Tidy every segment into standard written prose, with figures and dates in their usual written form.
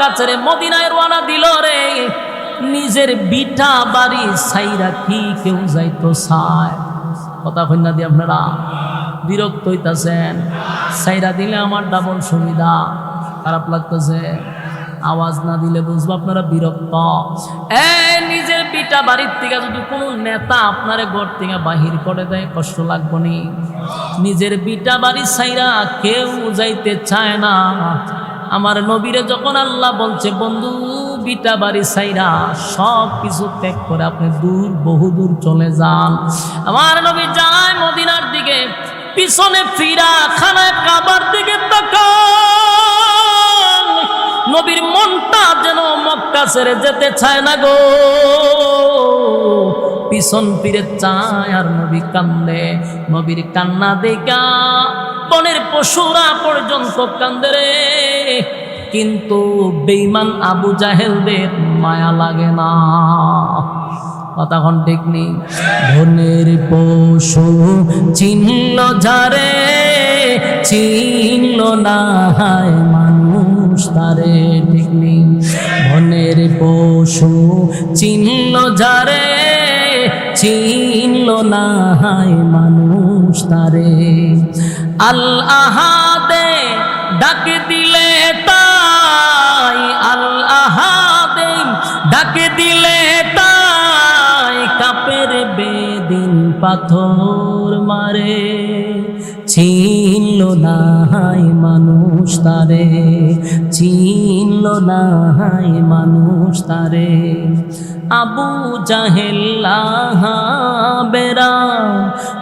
মক্কা ছেড়ে মদিনায় রওনা দিল রে, নিজের বিটা বাড়ি ছাইরা কি কেউ যাইতো চায়? কথা কইনা দিয়ে আপনারা বিরক্ত হইতাছেন। ছাইরা দিলে আমার ডাবল সুবিধা, খারাপ লাগতেছে। আওয়াজ না দিলে বুঝবো আপনারা বিরক্ত। নিজের পিটা বাড়ির থেকে যদি কোনো নেতা আপনারে ঘর থেকে বাহির করে দেয়, কষ্ট লাগবো নি? নিজের বিটা বাড়ি ছাইরা কেউ যাইতে চায় না। আমার নবীরে যখন আল্লাহ বলছে, বন্ধু বিটা বাড়ি ছাইরা সব কিছু ত্যাগ করে আপনি দূর, বহুদূর চলে যান, আমার নবী যায় মদিনার দিকে, পিছনে ফিরা খানায় কাবার দিকে তাকান। নবীর মনটা যেন মক্কা ছেড়ে যেতে চায় না গো, পিছন ফিরে চায় আর নবী কান্দে। নবীর কান্না দেখা বনের পশুরা পর্যন্ত কান্দে রে, কিন্তু বেঈমান আবু জাহেলদের মায়া লাগে না। কথাখন ঠিক নেই। বনের পশু চিনল যারে, চিনল না হায় মানুষ তারে, ঠিক নেই। বনের পশু চিনল যারে, চিনল না হায় মানুষ তারে। আল আহাদে ডাক দিলে তাই, আল আহাদে ডাক দিলে তাই, কাপের বেদিন পাথর মারে, চিনল না হায় মানুষ তারে, চিনল না হায় মানুষ তারে। আবু জাহেল বেরা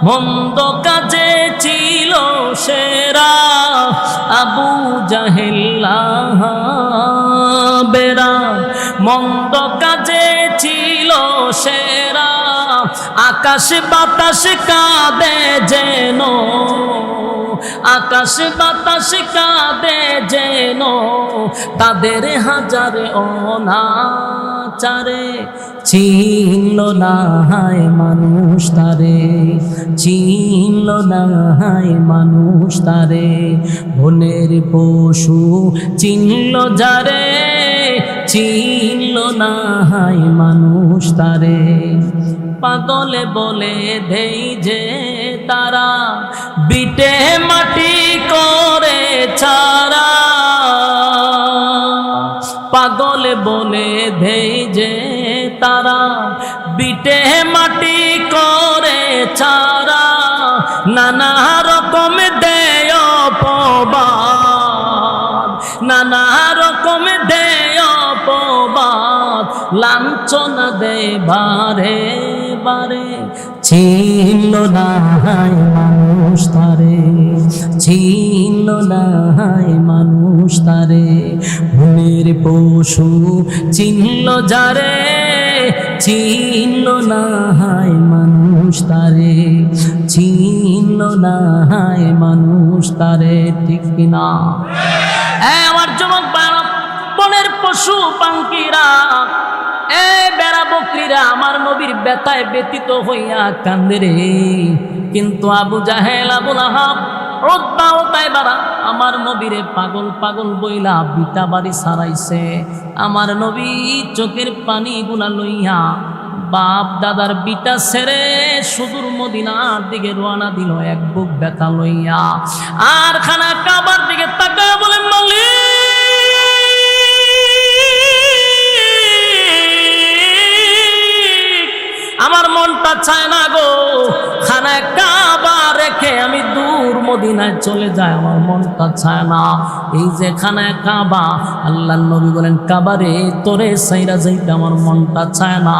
মন্দ কাজে ছিল সেরা, আবু জাহেল বেরা মন্দ কাজে ছিল সেরা। আকাশ বাতাস কাঁদে যেন, আকাশ বাতাস কাঁদে যেন, তাদের হাজার অনাচারে, চিনল না হায় মানুষ তারে, চিনল না হায় মানুষ তারে। বনের পশু চিনল যারে, চিনল না হায় মানুষ তারে। পাগলে বলে দেই যে তারা, বিটে মাটি করে ছাড়া, পাগলে বলে দেই যে তারা, বিটে মাটি করে ছাড়া। নানা রকম দেয় অপবাদ, নানা রকম দেয় অপবাদ, লাঞ্ছনা দেয় বারে বারে, চিনল না হায় মানুষ তারে, চিনল না হায় মানুষ তারে। বনের পশু চিনল যারে, চিনল না হায় মানুষ তারে, চিনল না হায় মানুষ তারে, ঠিক কিনা? আমার যুবক বালক, বনের পশু পাঙ্কিরা, বেড়া বকরিরা আমার নবীর ব্যথায় ব্যতীত হইয়া কান্দে রে, কিন্তু আবু জাহেল, আবু লাহাব, উতবা ও তাইবারা আমার নবীরে পাগল পাগল বইলা বিটা বাড়ি সারাইছে। আমার নবী চোখের পানি গুলা লইয়া বাপ দাদার বিটা ছেড়ে সুদূর মদিনার দিকে রওনা দিল, এক বুক ব্যথা লইয়া। আর খানা কাবার দিকে তাকায় বলে, মালিক আমার মনটা চায় না গো, খানায় কাবা রেখে আমি দূর মদিনায় চলে যাই, আমার মনটা চায় না। এই যে খানায় কাবা, আল্লাহর নবী বলেন, কাবারে তোরে সাইরা যাইতে আমার মনটা চায় না।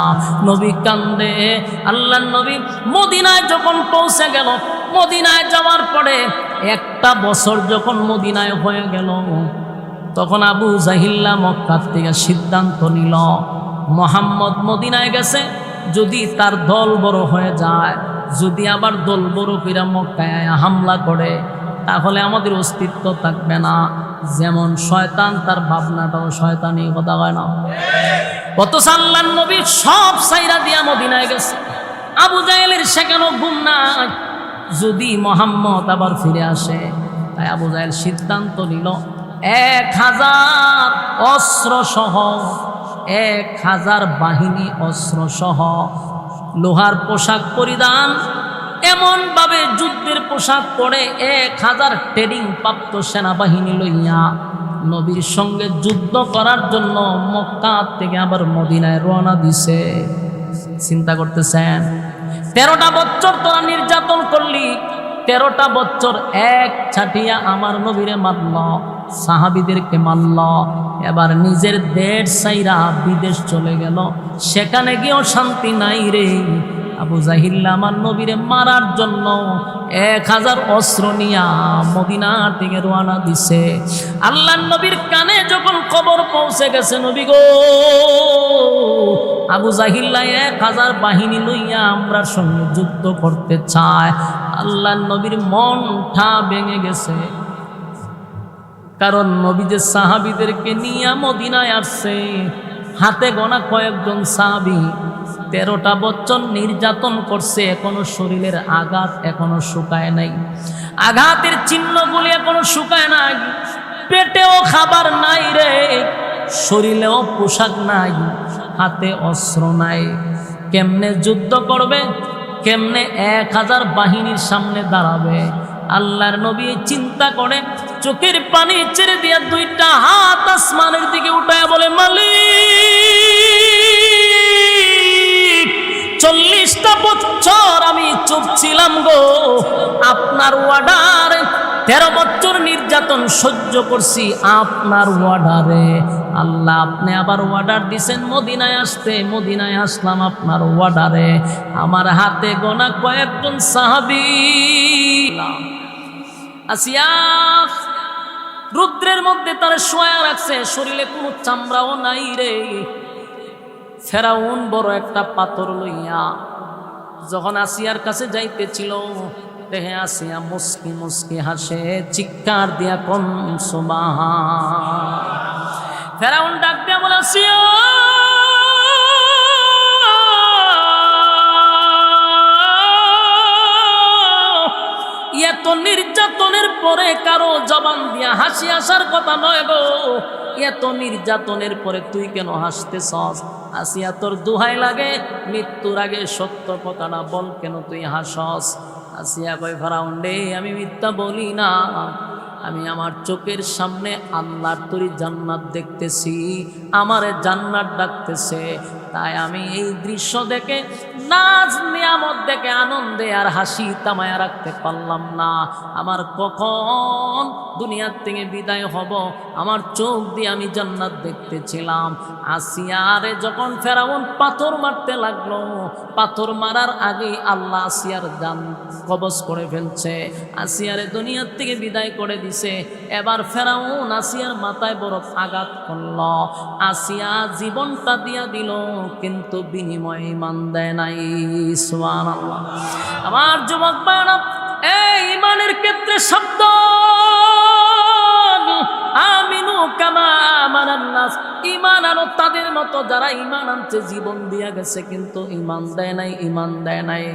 নবী কান্দে। আল্লাহর নবী মদিনায় যখন পৌঁছে গেল, মদিনায় যাওয়ার পরে একটা বছর যখন মদিনায় হয়ে গেল, তখন আবু জাহিল্লা মক্কার থেকে সিদ্ধান্ত নিল, মুহাম্মদ মদিনায় গেছে, যদি তার দল বড় হয়ে যায়, যদি আবার দল বড় কইরা মক্কায় হামলা করে, তাহলে আমাদের অস্তিত্ব থাকবে না। যেমন শয়তান তার ভাবনাটাও শয়তানি, কথা হয় না? কত আল্লাহর নবী সব সাইরা দিয়া মদিনায় গেছে, আবু জাহেলের সেখানে ঘুম নাই, যদি মুহাম্মদ আবার ফিরে আসে। তাই আবু জাহেল সিদ্ধান্ত নিল, 1000 অস্ত্র সহ, 1000 বাহিনী অস্ত্র সহ, লোহার পোশাক পরিধান, এমন ভাবে যুদ্ধের পোশাক পরে 1000 ট্রেনিং প্রাপ্ত সেনাবাহিনী লইয়া নবীর সঙ্গে যুদ্ধ করার জন্য মক্কা থেকে আবার মদিনায় রওনা দিছে। চিন্তা করতেছেন, 13টা বছর তোরা নির্যাতন করলি, 13টা বছর এক ছাটিয়া আমার নবীরে মারল, সাহাবীদেরকে মারল, এবার নিজের দেশ ছাইরা বিদেশ চলে গেল, সেখানে গিয়েও শান্তি নাই রে। আবু জাহিল আমার নবীরে মারার জন্য 1000 অস্ত্র নিয়া মদিনা থেকে রওনা দিছে। আল্লাহর নবীর কানে যখন খবর পৌঁছে গেছে, নবী গো আবু জাহিল 1000 বাহিনী লইয়া আমরার সঙ্গে যুদ্ধ করতে চায়, আল্লাহর নবীর মনটা ভেঙে গেছে। কারণ নবী যে সাহাবীদেরকে নিয়ে মদিনায় আসছে, হাতে গোনা কয়েকজন সাহাবী 13টা বছর নির্যাতন করছে, এখনো শরীরের আঘাত এখনো শুকায় নাই, আঘাতের চিহ্নগুলি এখনো শুকায় নাই, পেটেও খাবার নাই রে, শরীরেও পোশাক নাই, হাতে অস্ত্র নাই, কেমনে যুদ্ধ করবে, কেমনে 1000 বাহিনীর সামনে দাঁড়াবে। আল্লাহর নবী চিন্তা করে চোখের পানি ছেড়ে দিয়া 2টা হাত আসমানের দিকে উঠায় বলে, মালিক 40টা বছর আমি চুপ ছিলাম গো, আপনার ওয়ার্ডার 13 বছর নির্যাতন সহ্য করছি আপনার ওয়ার্ডারে, আল্লাহ আপনি আবার অর্ডার দিছেন মদিনায় আসতে, মদিনায় আসলাম আপনার ওয়ার্ডারে, আমার হাতে গোনা কয়েকজন সাহাবী। আসিয়া রুদ্রের মধ্যে তার শোয়া রাখছে, শরীরে কোনো চামড়াও নাই রে। ফেরাউন বড় একটা পাথর লইয়া যখন আসিয়ার কাছে যাইতেছিল, দেখে আসিয়া মুস্কি মুস্কি হাসে, চিৎকার দিয়া কোন সুবহান। ফেরাউন ডাক দিয়া বলে, আসিয়া এত নির্যাতনের পরে কারো জবান দিয়া হাসি আসার কথা নয় গো, এত নির্যাতনের পরে তুই কেন হাসতেছস? আসিয়া তোর দোহাই লাগে, মৃত্যুর আগে সত্য কথাটা বল, কেন তুই হাসস? আসিয়া কয়, ফেরাউন রে আমি মিথ্যা বলি না, আমি আমার চোখের সামনে আল্লাহর তৈরি জান্নাত দেখতেছি, আমারে জান্নাত ডাকতেছে, তাই আমি এই দৃশ্য দেখে নাজ নিয়ামত দেখে আনন্দে আর হাসি তামায়া রাখতে পারলাম না। আমার কখন দুনিয়ার থেকে বিদায় হব, আমার চোখ দিয়ে আমি জান্নাত দেখতেছিলাম। আসিয়ারে যখন ফেরাউন পাথর মারতে লাগলো, পাথর মারার আগেই আল্লাহ আসিয়ার জান কবজ করে ফেলছে, আসিয়ারে দুনিয়ার থেকে বিদায় করে দিছে। এবার ফেরাউন আসিয়ার মাথায় বড় আঘাত করল, আসিয়া জীবনটা দিয়া দিল, কিন্তু বিনিময়ে ঈমান দেয় নাই। সুবহানাল্লাহ। আমার যুবক ভাইরা, এই ঈমানের ক্ষেত্রে শব্দ আমিনু কামা আমানান নাস, ঈমান আনো তাদের মতো যারা ঈমান আনছে, জীবন দিয়া গেছে কিন্তু ঈমান দেয় নাই, ঈমান দেয় নাই।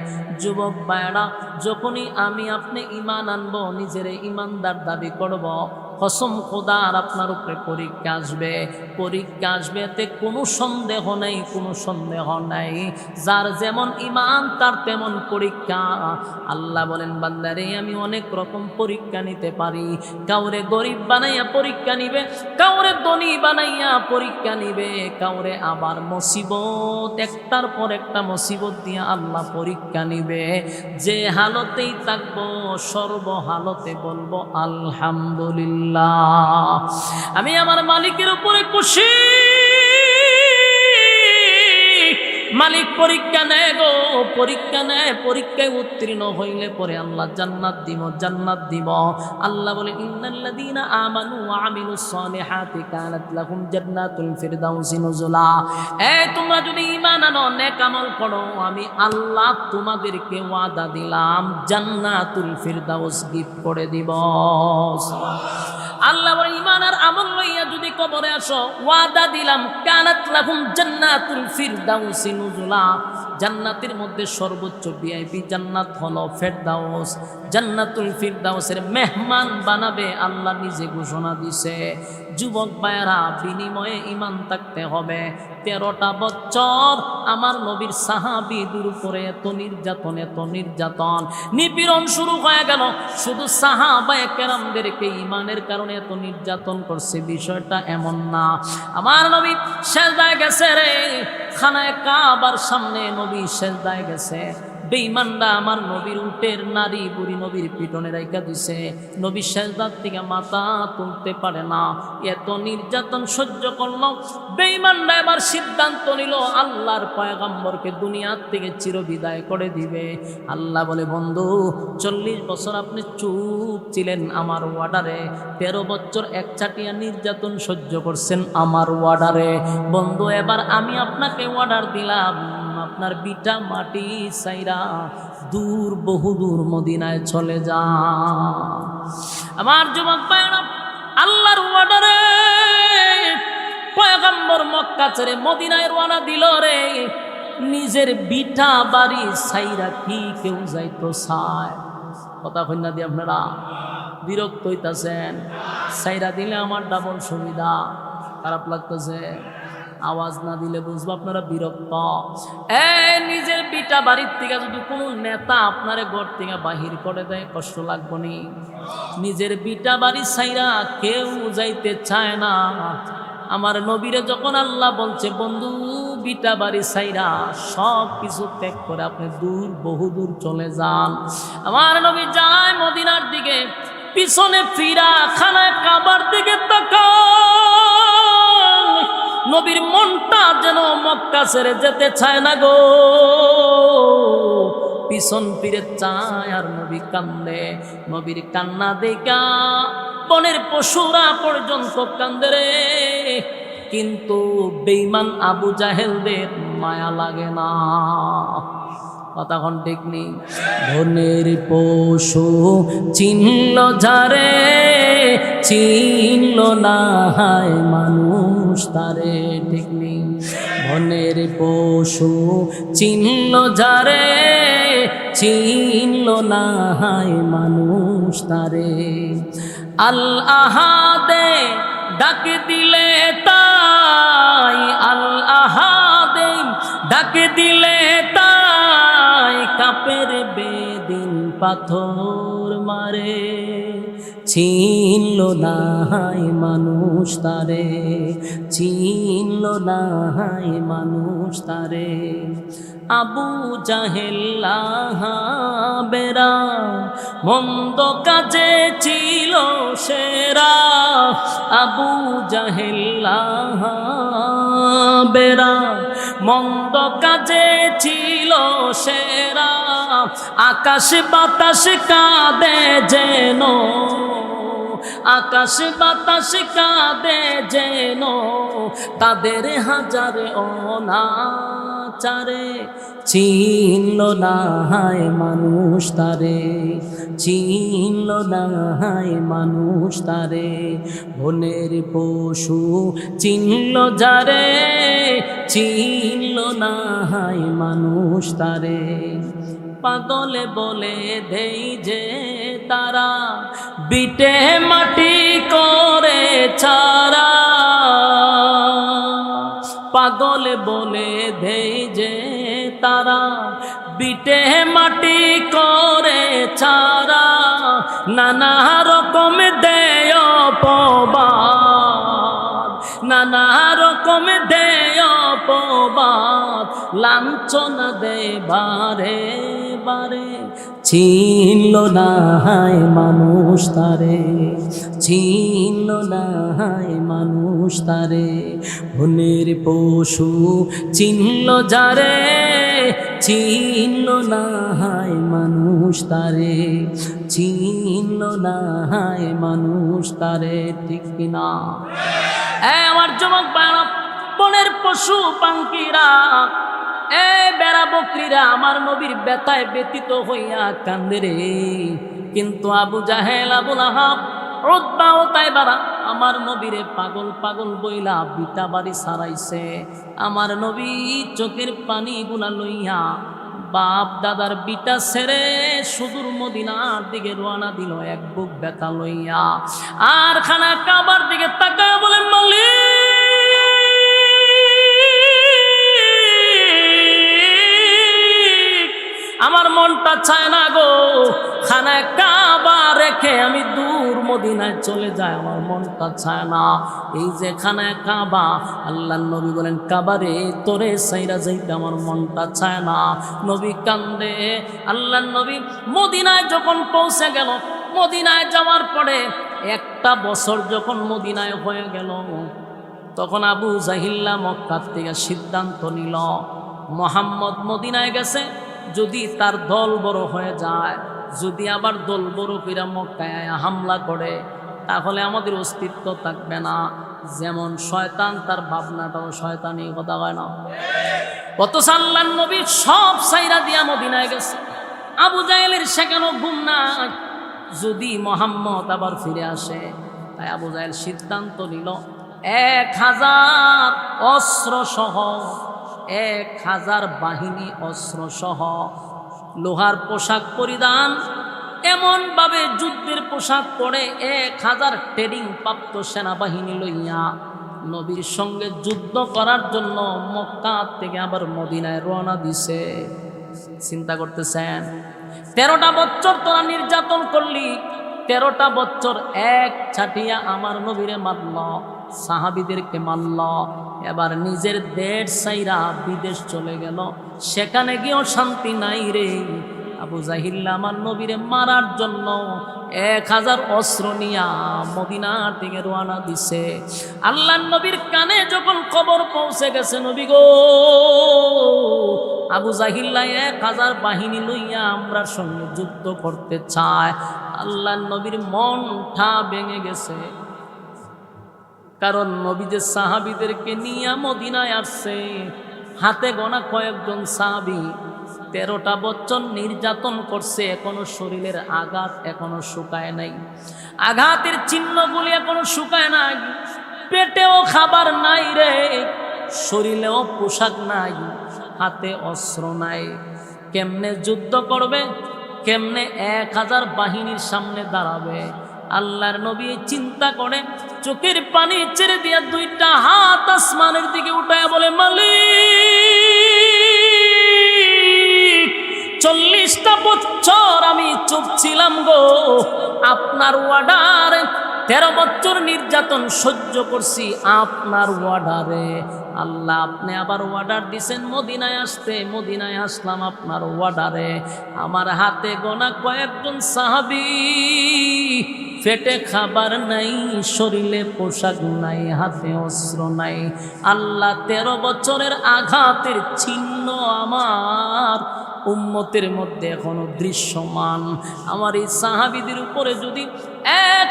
যুবক ভাইরা, যখনই আমি আপনি ঈমান আনবো, নিজের ঈমানদার দাবি করব, কসম খোদার আপনার উপরে পরীক্ষা আসবে, পরীক্ষা আসবে, এতে কোনো সন্দেহ নেই, কোনো সন্দেহ নাই। যার যেমন ঈমান তার তেমন পরীক্ষা। আল্লাহ বলেন, বান্দারে আমি অনেক রকম পরীক্ষা নিতে পারি, কাউরে গরিব বানাইয়া পরীক্ষা নিবে, কাউরে ধনী বানাইয়া পরীক্ষা নিবে, কাউরে আবার মুসিবত একটার পর একটা মুসিবত দিয়া আল্লাহ পরীক্ষা নিবে। যে হালতেই থাকবো সর্বহালতে বলবো আলহামদুলিল্লাহ, আমি আমার মালিকের উপরে খুশি। মালিক পরীক্ষা নেয় গো, পরীক্ষা নেয়, পরীক্ষায় উত্তীর্ণ হইলে পরে আল্লাহ জান্নাত দিব, জান্নাত দিব। আল্লাহ বলে, ইন্নাল্লাযীনা আমানু ওয়া আমিলুস সালিহাতি কানাত লাহুম জান্নাতুল ফিরদাউসি নুজুলা। এই তোমরা যদি ঈমান আনো, নেক আমল করো, আমি আল্লাহ তোমাদেরকে ওয়াদা দিলাম জান্নাতুল ফিরদাউস গিফট করে দিব। আল্লাহ বলে, ঈমান আর আমল লইয়া যদি কবরে আসো, ওয়াদা দিলাম কানাত লাহুম জান্নাতুল ফিরদাউসি নুজুলা, জান্নাতের মধ্যে সর্বোচ্চ ভিআইপি জান্নাত হলো ফেরদাউস, জান্নাতুল ফিরদাউসের মেহমান বানাবে আল্লাহ নিজে ঘোষণা দিছে। যুবক ভাইয়েরা, বিনিময়ে ঈমান থাকতে হবে। 13টা বছর আমার নবীর সাহাবীদের উপরে এত নির্যাতন নিপীড়ন শুরু হয়ে গেল। শুধু সাহাবায়ে কেরামদেরকে ঈমানের কারণে এত নির্যাতন করছে, বিষয়টা এমন না। আমার নবী সিজদায় গেছে রে, খানায়ে কাবার সামনে নবী সিজদায় গেছে। বেঈমানরা আমার নবীর উটের নারী বুড়ি নবীর পিটনে রাইখা দিছে। নবী সিজদার থেকে মাথা তুলতে পারে না, এত নির্যাতন সহ্য করল। বেঈমানরা এবার সিদ্ধান্ত নিল আল্লাহর পয়গম্বরকে দুনিয়ার থেকে চিরবিদায় করে দিবে। আল্লাহ বলে, বন্ধু 40 বছর আপনি চুপ ছিলেন আমার ওয়ার্ডারে, 13 বছর একচাটিয়া নির্যাতন সহ্য করছেন আমার ওয়ার্ডারে। বন্ধু, এবার আমি আপনাকে অর্ডার দিলাম, আপনার বিটা মাটি সাইরা দূর বহুদূর মদিনায় চলে যা। আমার যুবক ভাইরা, আল্লাহর অর্ডারে পয়গম্বর মক্কা ছেড়ে মদিনায় রওনা দিল রে। নিজের বিটা বাড়ি সাইরা কি কেউ যাইতো চায়? কথা কইনা দিয়ে আপনারা বিরক্ত হইতাছেন? সাইরা দিলে আমার ডাবল সুবিধা, খারাপ লাগতেছে? আওয়াজ না দিলে বুঝবো আপনারা বিরক্ত। নিজের বিটা বাড়ির থেকে যদি কোনো নেতা আপনারে ঘর থেকে বাহির করে দেয়, কষ্ট লাগবো নি? নিজের বিটা বাড়ি ছাইরা কেউ যাইতে চায় না। আমার নবীরে যখন আল্লাহ বলছে, বন্ধু বিটা বাড়ি ছাইরা সব কিছু ত্যাগ করে আপনি দূর বহুদূর চলে যান, আমার নবী যায় মদিনার দিকে। পিছনে ফিরা খানায়ে কাবার দিকে তাকায়, নবীর মনটা যেন মক্কা ছেড়ে যেতে চায় না গো। পিছন ফিরে চায় আর নবী কান্দে। নবীর কান্না দেখা বনের পশুরা পর্যন্ত কান্দে রে, কিন্তু বেঈমান আবু জাহেলদের মায়া লাগে না। কথাখন ঠিক নেই? বনের পশু চিনল যারে, চিনল না হায় মানুষ তারে। ঠিক নেই? বনের পশু চিনল যারে, চিনল না হায় মানুষ তারে। আল আহাদে ডাক দিলে তাই, আল আহাদে ডাক দিলে তাই, কাপের বেদিন পাথর মারে। চিনল না হায় মানুষ তারে, চিনল না হায় মানুষ তারে। আবু জাহেল বেরা মন্দ কাজে ছিল সেরা, আবু জাহেল বেরা মন্দ কাজে ছিল সেরা। আকাশ বাতাস কাঁদে যেন, আকাশ বাতাস কাঁদে যেন, তাদের হাজারে অনাচারে। চিনল না হায় মানুষ তারে, চিনল না হায় মানুষ তারে। বনের পশু চিনল যারে, চিনল না হায় মানুষ তারে। পাগলে বলে দেই যে তারা, বিটে মাটি করে ছাড়া। পাগলে বলে দেই যে তারা, বিটে মাটি করে ছাড়া। নানা রকম দেয় অপবাদ, নানা রকম দেয় অপবাদ, লাঞ্ছনা দেয় বারে বারে। চিনল না হায় মানুষ তারে, চিনল না হায় মানুষ তারে। বনের পশু চিনল যারে, চিনল না হায় মানুষ তারে, চিনল না হায় মানুষ তারে। ঠিক কিনা? আমার যুবক ভাইরা, বনের পশু পাঙ্কিরা, বেড়া বকরিরা আমার নবীর ব্যথায় ব্যতীত হইয়া কান্দে রে। কিন্তু আবু জাহেল, আবু লাহাব উতবা ও তাইবারা আমার নবীরে পাগল পাগল বইলা বিটা বাড়ি সারাইছে। আমার নবী চোখের পানিগুলা লইয়া বাপ দাদার বিটা ছেড়ে সুদূর মদিনার দিকে রওনা দিল এক বুক ব্যথা লইয়া। আর খানা কাবার দিকে তাকায় বলেন মালিক আমার মনটা চায় না গো খানা কাবা রেখে আমি দূর মদিনায় চলে যাই, আমার মনটা চায় না। এই যে খানা কাবা, আল্লাহ নবী বলেন কাবারে তোরে সাইরা যাইতে আমার মনটা চায় না। নবী কান্দে। আল্লাহ নবী মদিনায় যখন পৌঁছে গেল, মদিনায় যাওয়ার পরে একটা বছর যখন মদিনায় হয়ে গেল, তখন আবু জাহিল্লা মক্কা থেকে সিদ্ধান্ত নিল মুহাম্মদ মদিনায় গেছে, যদি তার দল বড় হয়ে যায়, যদি আবার দল বড় কইরা মক্কায় হামলা করে, তাহলে আমাদের অস্তিত্ব থাকবে না। যেমন শয়তান তার ভাবনাটাও শয়তানি, কথা হয় না? অথচ আল্লাহর নবী সব সাইরা দিয়া মদিনায় গেছে। আবু জাহেলের সেখানেও ঘুম নাই, যদি মুহাম্মদ আবার ফিরে আসে। তাই আবু জাহেল সিদ্ধান্ত নিল 1000 অস্ত্র সহ, 1000 বাহিনী অস্ত্র সহ, লোহার পোশাক পরিধান, এমন ভাবে যুদ্ধের পোশাক পরে 1000 ট্রেনিং প্রাপ্ত সেনাবাহিনী লইয়া নবীর সঙ্গে যুদ্ধ করার জন্য মক্কা থেকে আবার মদিনায় রওনা দিছে। চিন্তা করতেছেন, 13টা বছর তোরা নির্যাতন করলি, 13টা বছর এক ছাটিয়া আমার নবীরে মারল, সাহাবীদেরকে মারল, এবার নিজের দেশ সাইরা বিদেশ চলে গেল, সেখানে গিয়েও শান্তি নাই রে। আবু জাহিল্লা আমার নবীরে মারার জন্য 1000 অস্ত্র নিয়া মদিনার দিকে রওনা দিছে। আল্লাহর নবীর কানে যখন খবর পৌঁছে গেছে, নবী গো আবু জাহিল্লা 1000 বাহিনী লইয়া আমরার সঙ্গে যুদ্ধ করতে চায়, আল্লাহর নবীর মনটা ভেঙে গেছে। কারণ নবী যে সাহাবীদেরকে নিয়ে মদিনায় আসছে, হাতে গোনা কয়েকজন সাহাবী 13টা বছর নির্যাতন করছে, এখনো শরীরের আঘাত এখনো শুকায় নাই, আঘাতের চিহ্নগুলি এখনো শুকায় নাই, পেটেও খাবার নাই রে, শরীরেও পোশাক নাই, হাতে অস্ত্র নাই, কেমনে যুদ্ধ করবে, কেমনে 1000 বাহিনীর সামনে দাঁড়াবে। আল্লাহর নবী চিন্তা করে চোখের পানি ছেড়ে দিয়া 2টা হাত আসমানের দিকে উঠায় বলে মালিক 40টা বছর আমি চুপ ছিলাম গো, আপনার ওয়ার্ডারে 13 বছর নির্যাতন সহ্য করছি আপনার ওয়ার্ডারে। আল্লাহ আপনি আবার অর্ডার দিছেন মদিনায় আসতে, মদিনায় আসলাম আপনার অর্ডারে। আমার হাতে গোনা কয়েকজন সাহাবী, পেটে খাবার নাই, শরীরে পোশাক নাই, হাতে অস্ত্র নাই। আল্লাহ 13 বছরের আঘাতের চিহ্ন আমার উম্মতের মধ্যে এখনো দৃশ্যমান। আমার এই সাহাবীদের উপরে যদি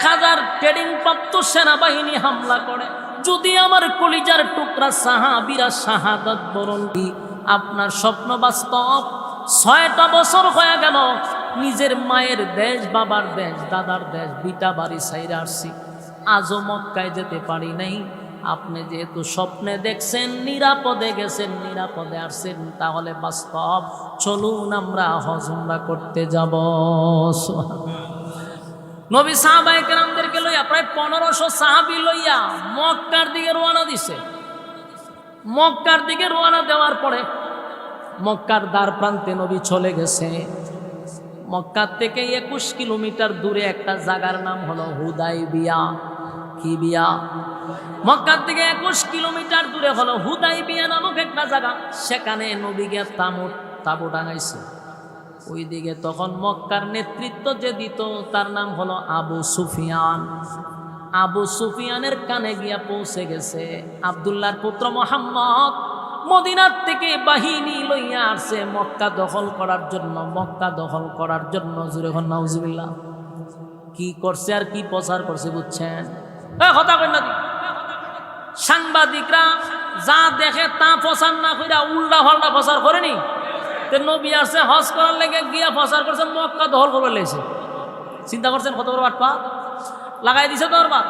1000 ট্রেনিং প্রাপ্ত সেনাবাহিনী হামলা করে, যদি আমার কলিজার টুকরা সাহাবীরা শাহাদাত বরণ করি, আপনার স্বপ্ন বাস্তব। 6টা বছর হয়ে গেল নিজের মায়ের দেশ, বাবার দেশ, দাদার দেশ, বিটা বাড়ি সাইরা আসছি, আজও মক্কায় যেতে পারি নাই। আপনি যেহেতু স্বপ্নে দেখছেন, নিরাপদে গেছেন, নিরাপদে আসছেন, তাহলে বাস্তব, চলুন আমরা হজ উমরা করতে যাব। নবী সাহাবায়ে কেরামদেরকে লইয়া প্রায় 1500 সাহাবী লইয়া মক্কার দিকে রওনা দিছে। মক্কার দিকে রওনা দেওয়ার পরে মক্কার দ্বার প্রান্তে নবী চলে গেছে। মক্কা থেকে 21 কিলোমিটার দূরে একটা জায়গার নাম হলো হুদাইবিয়া। কি বিয়া? মক্কা থেকে 21 কিলোমিটার দূরে হলো হুদাইবিয়া নামক একটা জায়গা। সেখানে নবী গিয়ে তাঁবু টাঙাইছে। ওই দিকে তখন মক্কার নেতৃত্ব যে দিত তার নাম হলো আবু সুফিয়ান। আবু সুফিয়ানের কানে গিয়া পৌঁছে গেছে আব্দুল্লাহর পুত্র মুহাম্মদ মদিনার থেকে বাহিনী লইয়া আসছে মক্কা দখল করার জন্য। মক্কা দখল করার জন্য জুরে হন নাউজুবিল্লাহ। কি করছে আর কি প্রচার করছে বুঝছেন? কথা কই না, সাংবাদিকরা যা দেখে তা প্রচার না কইরা উল্টা পাল্টা প্রচার করেনি। নবী আসছে হজ করার লেগে গিয়া প্রচার করছে মক্কা দখল করবে লেগেছে। চিন্তা করছেন কত বড় বাটপা? লাগাই দিছে দরবার।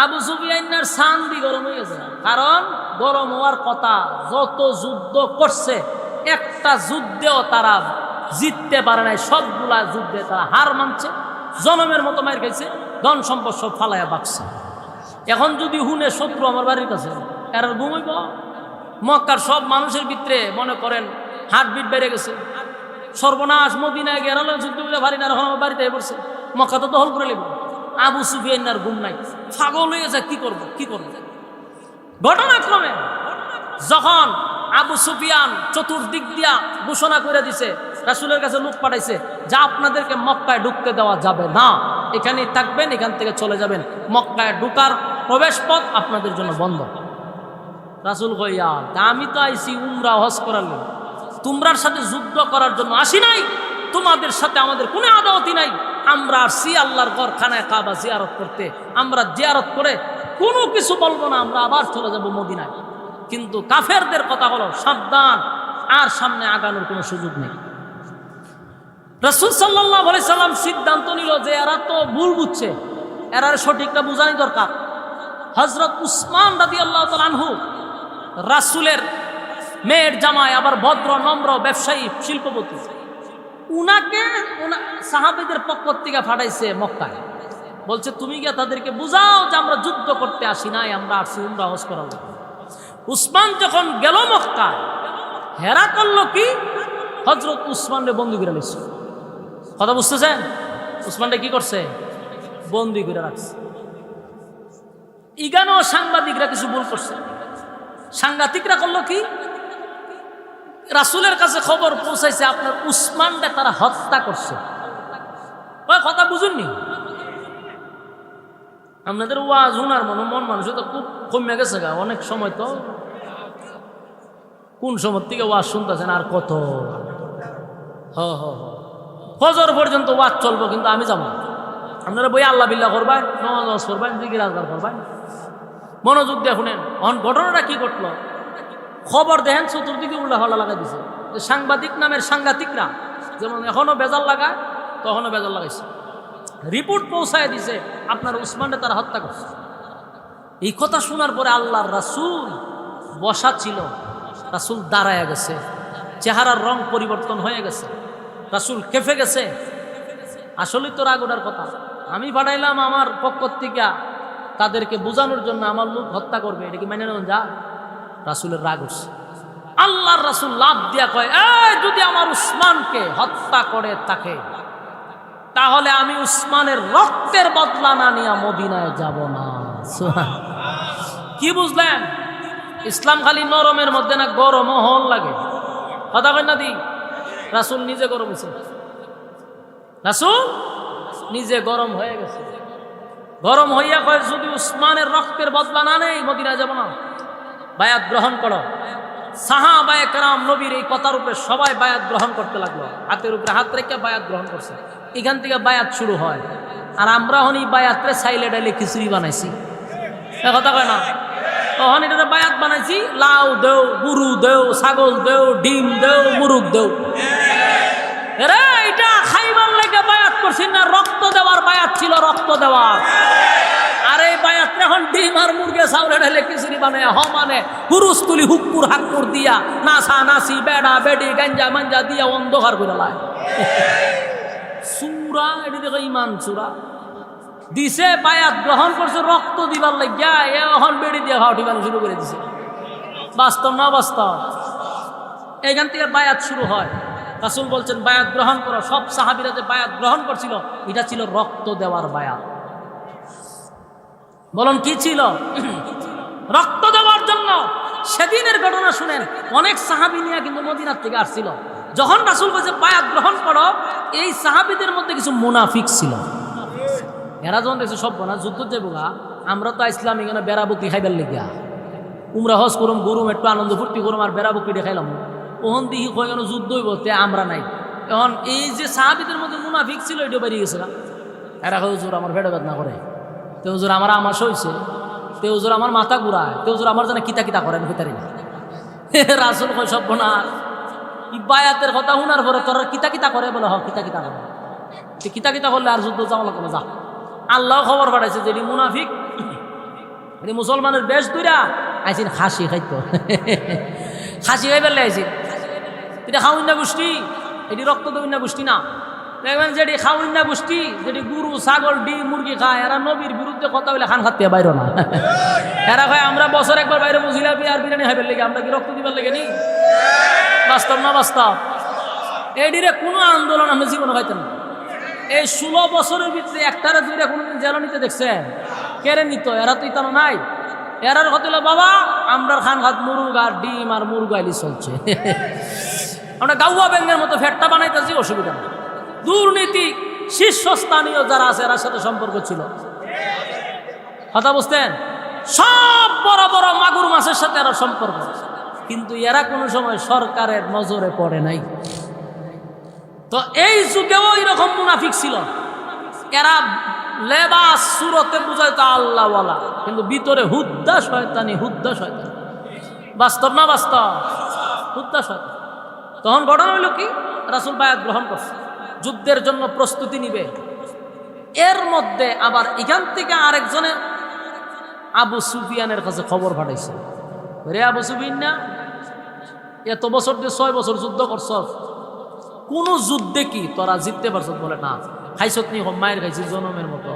আবু সুফিয়ানের সান্দি গরম হয়ে গেছে, কারণ গরম হওয়ার কথা। যত যুদ্ধ করছে একটা যুদ্ধেও তারা জিততে পারে নাই, সবগুলা যুদ্ধে তারা হার মানছে, জনমের মতো মার খাইছে, ধন সম্পদ সব ফালাইয়া বাকছে। এখন যদি হুনে শত্রু আমার বাড়ির কাছে, এর ঘুমাইব। মক্কার সব মানুষের ভিতরে মনে করেন হার্টবিট বেড়ে গেছে, সর্বনাশ, মদিনায় গেরালো যুদ্ধ করে পারি না, এখন আমার বাড়িতে পড়ছে, মক্কা তো দখল করে নেব। আবু সুফিয়ানের ঘুম নাই, পাগল হয়ে গেছে, কি করব কি করব। ঘটনাক্রমে যখন আবু সুফিয়ান চতুর্দিক দিয়া ঘোষণা করে দিছে, রাসূলের কাছে লোক পাঠাইছে, যা আপনাদেরকে মক্কায় ঢুকতে দেওয়া যাবে না, এখানেই থাকবেন, এখান থেকে চলে যাবেন, মক্কায় ঢুকার প্রবেশ পথ আপনাদের জন্য বন্ধ। রাসূল কইয়া, আমি তো আইছি উমরা হজ করার জন্য, তোমরার সাথে যুদ্ধ করার জন্য আসি নাই, তোমাদের সাথে আমাদের কোনো আদাওয়াতি নাই। আমরা আসছি আল্লাহর ঘর খানায় কাবা জিয়ারত করতে, আমরা জিয়ারত করে কোনো কিছু বলবো না, আমরা আবার চলে যাব মদিনায়। কিন্তু কাফেরদের কথা হলো সাবধান, আর সামনে আগানোর কোনো সুযোগ নেই। রাসূল সাল্লাল্লাহু আলাইহি সাল্লাম সিদ্ধান্ত নিল যে এরা তো ভুল বুঝছে, এরা সঠিকটা বোঝানি দরকার। হযরত উসমান রাদিয়াল্লাহু তাআলা আনহু, রাসূলের মেয়ের জামাই, আবার ভদ্র নম্র ব্যবসায়ী শিল্পপতি, উনাকে সাহাবীদের পক্ষ থেকে পাঠাইছে মক্কায়। বলছে তুমি গিয়ে তাদেরকে বুঝাও যে আমরা যুদ্ধ করতে আসি নাই, আমরা আসছি উমরা হজ করার জন্য। উসমান যখন গেল মক্কায়, হেরা করলো কি, হযরত উসমানরে বন্দী করে নিচ্ছে। কথা বুঝতেছেন? উসমানরে কি করছে? বন্দী করে রাখছে। ইগানো সাংবাদিকরা কিছু ভুল করছে। সাংবাদিকরা করলো কি, রাসূলের কাছে খবর পৌঁছাইছে আপনার উসমানরে তারা হত্যা করছে। ওই কথা বুঝুননি? আপনাদের ওয়াজ শোনার মন মানুষ তো খুব কমে গেছে গা। অনেক সময় তো কোন সময় থেকে ওয়াজ শুনতেছেন আর কত ফজর পর্যন্ত ওয়াজ চলবো, কিন্তু আমি যাবো। আপনারা বই আল্লাহ বিল্লাহ করবেন, নামাজ করবেন, জিকির আজকার করবেন, মনোযোগ দিয়ে শুনেন। ঘটনাটা কি ঘটলো খবর দেখেন, চতুর্দিকে উল্টা হল্লা লাগাই দিছে। সাংবাদিক নামের সাংঘাতিকরা যেমন এখনো বেজাল লাগায়, তখনও বেজাল লাগাইছে। রিপোর্ট পৌঁছায় দিছে আপনার উসমানরে তারা হত্যা করছে। এই কথা শোনার পরে আল্লাহর রাসূল বসা ছিল, রাসূল দাঁড়ায়া গেছে, চেহারার রং পরিবর্তন হয়ে গেছে, রাসূল কেঁপে গেছে। আসলে তো রাগ ওঠার কথা, আমি পাঠাইলাম আমার পক্ষ থেকে তাদেরকে বোঝানোর জন্য, আমার লোক হত্যা করবে, এটা কি মেনে নেন যা? রাসূলের রাগ উঠছে। আল্লাহর রাসূল লাফ দিয়া কয়, যদি আমার উসমানকে হত্যা করে থাকে, তাহলে আমি উসমানের রক্তের বদলা না নিয়ে মদিনায় যাব না। কি বুঝলেন? ইসলাম খালি নরমের মধ্যে না, গরম হল লাগে। কথা কই না দি? রাসূল নিজে গরম হয়েছে, রাসূল নিজে গরম হয়ে গেছে। গরম হইয়া কয়, যদি উসমানের রক্তের বদলা না নেই মদিনায় যাব না। বায়াত গ্রহণ করো। সাহাবায়ে কেরাম নবীর এই কথার উপরে সবাই বায়াত গ্রহণ করতে লাগলো, হাতের উপরে হাত রেখে বায়াত গ্রহণ করছে। এখান থেকে বায়াত শুরু হয়। আর আমরা হন এই বায়াতরে চাইলে ডাইলে খিচুড়ি বানাইছি, কথা কয় না? তখন এটা বায়াত বানাইছি, লাউ দেও, গরু দেও, ছাগল দেও, ডিম দেও, মুরগ দেও। রে এটা খাইবার লাগে বায়াত করছি না, রক্ত দেওয়ার বায়াত ছিল, রক্ত দেওয়ার। আর এই বায়াত এখন ডিম আর মুরগে চাউলে ঢেলে খিচুড়ি বানায় মানে হুরুস তুলি হুক্কুর হাক্কুর দিয়া নাসা নাসি বেড়া বেডি গাঞ্জা মাঞ্জা দিয়া অন্ধকার করে লায়। সুরা এটি দেখো ইমান সুরা দিছে, বায়াত গ্রহণ করছে রক্ত দিবার লাগিয়া, এখন বেড়ি দিয়ে খাওয়া টিবানো শুরু করে দিছে। বাস্তব না বাস্তব? এইখান থেকে বায়াত শুরু হয়। রাসূল বলছেন বায়াত গ্রহণ করো। সব সাহাবীরা যে বায়াত গ্রহণ করছিল, এটা ছিল রক্ত দেওয়ার বায়াত। বলুন কি ছিল? রক্ত দেওয়ার জন্য। সেদিনের ঘটনা শুনেন, অনেক সাহাবী নিয়ে কিন্তু মদিনার থেকে আসছিল। যখন রাসূল বলছে বায়াত গ্রহণ করো, এই সাহাবীদের মধ্যে কিছু মুনাফিক ছিল। এরা যখন দেখছে সব না যুদ্ধ যাবো গা, আমরা তো ইসলাম এখানে বেড়া বকরি খাইবার লেগিয়া উমরা হজ করুম, গরুম একটু আনন্দ ফুর্তি করুম, আর বেড়া বকরি খাইলাম। ওহন দিহি কয় কেন যুদ্ধই বলতে আমরা নাই। এখন এই যে সাহাবীদের মধ্যে মুনাফিক ছিল, এটা বেরিয়ে গেছে না। এরা কয় হুজুর আমার পেটে বেদনা করে, তে হুজুর আমার আমাশ হয়েছে, তে হুজুর আমার মাথা ঘুরায়, তে হুজুর আমার যেন কিতা কিতা করেন হইতারি না। রাসূল কয় সব না, বায়াতের কথা শোনার পরে তোর কিতা কিতা করে? বলে হ কিতা কিতা করে। কিতা কিতা করলে আর যুদ্ধ যাওয়া লাগবে না, যা আল্লাহ খবর পাঠাইছে যে এটি মুনাফিক, এটি মুসলমানের বেশ দুইরা আইসিন খাসি খাইতো, খাসি খাই পেলে আইসিন। এটা খাউন্না গোষ্ঠী, এটি রক্ত দৌন্না গোষ্ঠী না। দেখবেন যেটি খাউন্না গোষ্ঠী, যেটি গরু ছাগল ডিম মুরগি খায়, এরা নবীর বিরুদ্ধে কথা বলে খান খাতে বাইর না। এরা খায় আমরা বছর একবার বাইরে বুঝিলা আর বিরিয়ানি খাইবার লেগে, আমরা কি রক্ত দিবার লেগে নি? বাস্তব না বাস্তব? এটিরে কোনো আন্দোলন আমরা জীবনে খাইতেন না। এই 16 বছরের ভিতরে একটারে দুইটা কোনোদিন জেল নিতে দেখছেন? কেড়ে নিত, এরা তো ইতানো নাই। এরার কথা হলো বাবা আমরা খান খাত মুরগ আর ডিম আর মুরগাইলি চলছে, আমরা গাউয়া ব্যাঙ্গের মতো ফ্যাটটা বানাইতেছি, অসুবিধা নেই। দুর্নীতি শীর্ষস্থানীয় যারা আছে এরার সাথে সম্পর্ক ছিল, কথা বুঝতেন? সব বড় বড় মাগুর মাছের সাথে এরা সম্পর্ক, কিন্তু এরা কোনো সময় সরকারের নজরে পড়ে নাই। তো এই যুগেও এরকম মুনাফিক ছিল, এরা লেবাস সুরতে বুঝাইতো আল্লাহওয়ালা, কিন্তু ভিতরে হুদ্দা শয়তানি, হুদ্দা শয়তানি। বাস্তব না বাস্তব? হুদ্দা শয়তান। তখন ঘটনা হইল কি, রাসূল বায়াত গ্রহণ করছে, যুদ্ধের জন্য প্রস্তুতি নিবে। এর মধ্যে আবার এখান থেকে আরেকজনে আবু সুফিয়ানের কাছে খবর পাঠাইছে, রে আবু সুফিয়ান না, এত বছর দিয়ে 6 বছর যুদ্ধ করছ, কোন যুদ্ধে কি তোরা জিততে পারছ? বলে না। খাইছত নি? মায়ের খাইছি জনমের মতো,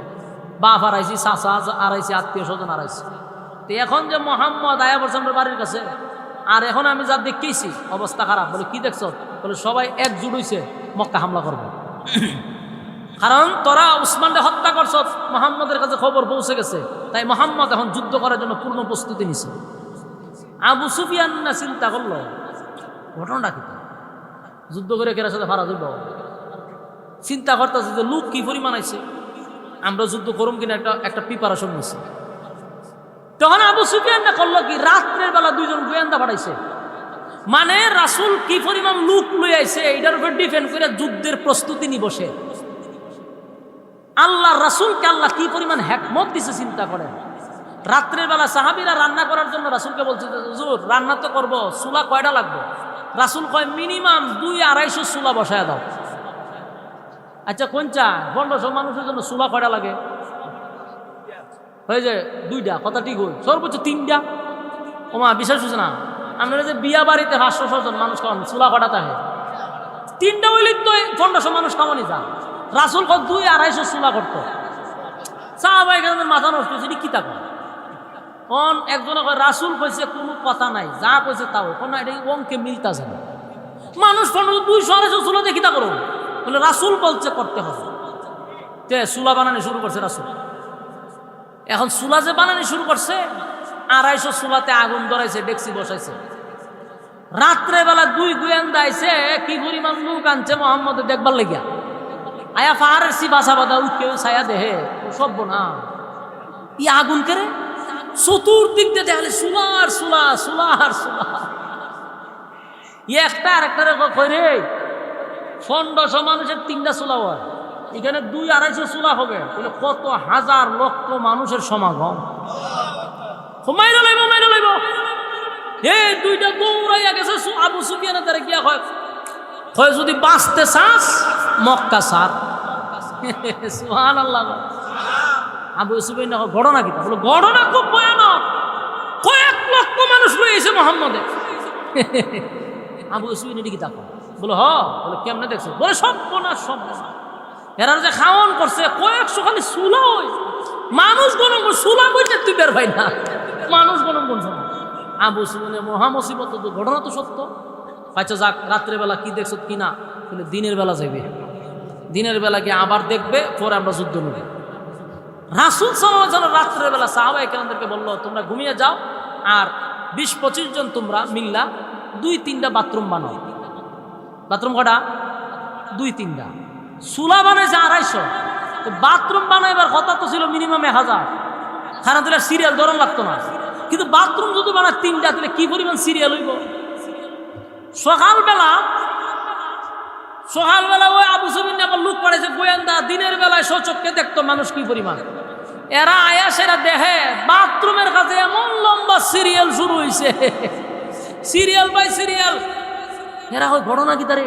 বাপ হারাইছি, চাচা হারাইছি, আত্মীয় স্বজন হারাইছি। তো এখন যে মোহাম্মদ আয়া বলছে আমার বাড়ির কাছে, আর এখন আমি যা দেখেছি অবস্থা খারাপ। বলে কি দেখছ? বলে সবাই একজুট হইছে মক্কা হামলা করবে, কারণ তোরা উসমানকে হত্যা করছ, মোহাম্মদের কাছে খবর পৌঁছে গেছে, তাই মোহাম্মদ এখন যুদ্ধ করার জন্য পূর্ণ প্রস্তুতি নিছে। আবু সুফিয়ান না চিন্তা করলো ঘটনাটা কি, যুদ্ধ করে কেরার সাথে ফারা দিব। চিন্তা করতেছে যে লোক কি পরিমাণ আছে, আমরা যুদ্ধ করুম কিনা একটা প্রিপারেশন নিছে। তখন আবু সুফিয়ান না করলো কি, রাত্রের বেলা 2জন গোয়েন্দা পাঠাইছে, মানে রাসূল কি পরিমাণ লোক লই আইছে এটার উপর ডিপেন্ড করে যুদ্ধের প্রস্তুতি নি বসে। আল্লাহ রাসূলকে আল্লাহ কি পরিমাণ হিকমত দিছে চিন্তা করেন। রাত্রের বেলা সাহাবীরা রান্না করার জন্য রাসূলকে বলছে যে হুজুর রান্না তো করবো, চুলা কয়টা লাগবে? রাসূল কয় মিনিমাম 200-250 চুলা বসায় দাও। আচ্ছা কোনটা? 1500 মানুষের জন্য চুলা কয়টা লাগে? হয়ে যায় 2টা, কথা ঠিক হই, সর্বোচ্চ 3টা। ওমা বিশ্বাস হচ্ছে না, আমরা যে বিয়া বাড়িতে 500 জন মানুষ খাওয়ান, চুলা কয়টা থাকে? 3টা হইলে তো 1500 মানুষ খাওয়ানি যা। রাসূল কয় 200-250 চুলা করতো। সাহাবায়ে কেরামের মাথা নষ্ট হয়েছে, কি থাকে? একজনে কয় রাসূল কইছে কোনো কথা নাই, যা কইছে তাও কোনো, এটা অঙ্কে মিলতাছে না। মানুষ 200-250 চুলা দেখি তা করো, বলে রাসূল বলছে করতে হবে। তে চুলা বানানো শুরু করছে রাসূল। এখন চুলা যে বানানো শুরু করছে, 250 চুলাতে আগুন ধরাইছে, ডেকসি বসাইছে। রাত্রে বেলা 2 গোয়েন্দা আইছে, কি পরিমাণ লোক আনছে মোহাম্মদের দেখবার লেগিয়া। আয়া পাহাড়ের সি বাসা বাঁধা উঠকে ছায়া দেহে সব না, ই আগুন কেড়ে চতুর্দিক দিয়ে দেখালে চুলার চুলা, চুলার চুলা। একটা আরেকটার কই রে 1500 মানুষের 3টা চুলা হয়, এখানে 200-250 চুলা হবে, বলে কত হাজার লক্ষ মানুষের সমাগম। মাইরা লাইব এই 2টা দৌড়াইয়া গেছে আবু সুফিয়ানের দ্বারা গিয়া হয় যদি বাঁচতে চাস মক্কা সার। সুবহানাল্লাহ। আবু সুফিয়ান ঘটনা কি? বলো ঘটনা খুব ভয়ানক, কয়েক লক্ষ মানুষ রয়েছে মোহাম্মদে। আবু সুফিয়ান এটি কি দেখো? বলো হ। বলে কেমনে দেখছো? বলে সব এরা যে খাওয়ান করছে কয়েকশো খালি চুলা, মানুষ গণন চুলা বইতে তুই বের ভাই না, মানুষ গণন করছে। আবু সুফিয়ানের মহামুসিবত, ঘটনা তো সত্য। আচ্ছা যাক, রাত্রেবেলা কি দেখছো কিনা? বলে দিনের বেলা যাইবে, দিনের বেলা গিয়ে আবার দেখবে, পরে আমরা যুদ্ধ নেব। রাসূল সাল্লাল্লাহু আলাইহি ওয়াসাল্লাম রাত্রের বেলা সাহাবায়ে কেরামদেরকে বললো তোমরা ঘুমিয়ে যাও, আর 20-25 জন তোমরা মিল্লা 2-3টা বাথরুম বানাও। বাথরুম কটা? 2-3টা। চুলা বানাইছে 250, বাথরুম বানাইবার কথা তো ছিল মিনিমাম 1000, খানা দিলে সিরিয়াল ধরন লাগতো না। কিন্তু বাথরুম যদি বানায় 3টা, তাহলে কি পরিমাণ সিরিয়াল হইব। সকালবেলা ওই আবু সুফিয়ান আবার লোক পাঠাইছে গোয়েন্দা, দিনের বেলায় সচক্ষে দেখতো মানুষ কি পরিমাণ। এরা আয়া সেরা দেখে বাথরুমের কাছে এমন লম্বা সিরিয়াল শুরু হয়েছে, সিরিয়াল বাই সিরিয়াল। এরা হয় ঘটনা কি তারে?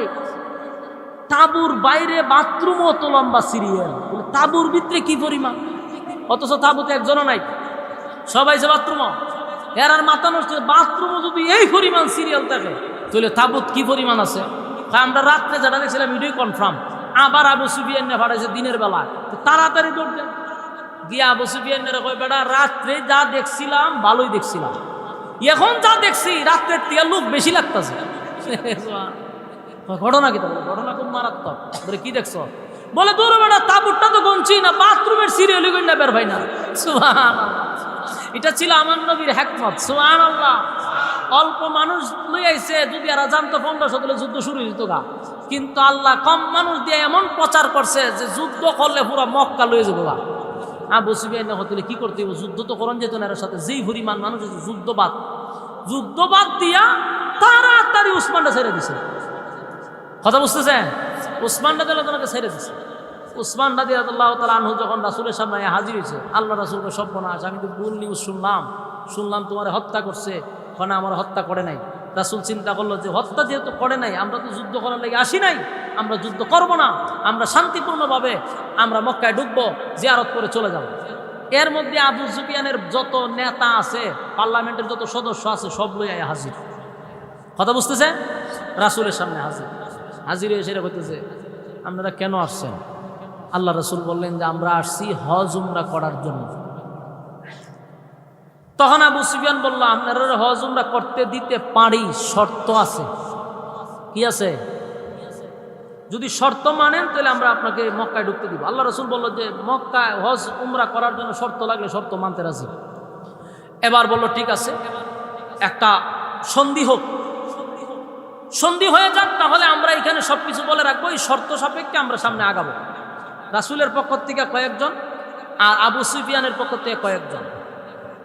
তাবুর বাইরে বাথরুম অত লম্বা সিরিয়াল, তাবুর ভিতরে কি পরিমাণ। অথচ তাবুতে একজনও নাই, সবাই যে বাথরুম। এর আর মাথা নষ্ট, বাথরুমও যদি এই পরিমাণ সিরিয়াল থাকে তাহলে তাবুত কি পরিমাণ আছে। আমরা রাত্রে যেটা দেখছিলাম এটাই কনফার্ম। আবার আবু সুফিয়ান পাঠাইছে দিনের বেলা, তাড়াতাড়ি দৌড় গিয়ে আবু সুফিয়ানের কই বেটা রাত্রে যা দেখছিলাম ভালোই দেখছিলাম, এখন যা দেখছি রাত্রের তিয়া লোক বেশি লাগতেছে। ঘটনা কি? ঘটনা খুব মারাত্মক। বলে কি দেখছো? বলে দূর বেটা তাবুরটা তো গনছি না, বাথরুমের সিরিয়াল না বের ভাই না। সুবহানাল্লাহ, এটা ছিল আমার নবীর হিকমত। সুবহানাল্লাহ, অল্প মানুষ লই আইছে, যদি এরা জানতো 1500 দিলে যুদ্ধ শুরু হইত গা। কিন্তু আল্লাহ কম মানুষ দিয়ে এমন প্রচার করছে যে যুদ্ধ করলে পুরো মক্কা লয়ে যাবো গা। আবু সুফিয়ান হতে কি করতে হবে? যুদ্ধ তো করন যেত না এর সাথে, যেই পরিমাণ মানুষ যুদ্ধবাদ দিয়া তাড়াতাড়ি উসমানটা ছেড়ে দিছে। কথা বুঝতেছেন? উসমান রাদিয়াল্লাহু ছেড়ে দিছে। উসমান রাদিয়াল্লাহু তাআলা আনহু যখন রাসূলের সামনে হাজির হয়েছে, আল্লাহ রাসূলকে সর্বনাশ, আমি তো ভুল নিউজ শুনলাম তোমার হত্যা করছে। কারণ আমার হত্যা করে নাই। রাসূল চিন্তা করলো যে হত্যা যেহেতু করে নাই, আমরা তো যুদ্ধ করার লাগে আসি নাই, আমরা যুদ্ধ করব না, আমরা শান্তিপূর্ণভাবে আমরা মক্কায় ঢুকবো, জিয়ারত করে চলে যাব। এর মধ্যে আবু সুফিয়ানের যত নেতা আছে, পার্লামেন্টের যত সদস্য আছে, সব লইয়া হাজির। কথা বুঝতেছে? রাসূলের সামনে হাজির হয়ে সেটা বলতেছে, আপনারা কেন আসছেন? আল্লাহ রাসূল বললেন যে আমরা আসছি হজ উমরা করার জন্য। তখন আবু সুফিয়ান বলল, আপনারা হজ উমরা করতে দিতে পারি, শর্ত আছে। কি আছে? যদি শর্ত মানেন তাহলে আমরা আপনাকে মক্কায় ঢুকতে দিব। আল্লাহ রাসূল বলল যে মক্কায় হজ উমরা করার জন্য শর্ত লাগলে শর্ত মানতে রাজি। এবার বলল ঠিক আছে, একটা সন্ধি হোক, সন্ধি হয়ে যাক, তাহলে আমরা এখানে সবকিছু বলে রাখবো, এই শর্ত সাপেক্ষে আমরা সামনে আগাবো। রাসূলের পক্ষ থেকে কয়েকজন আর আবু সুফিয়ানের পক্ষ থেকে কয়েকজন,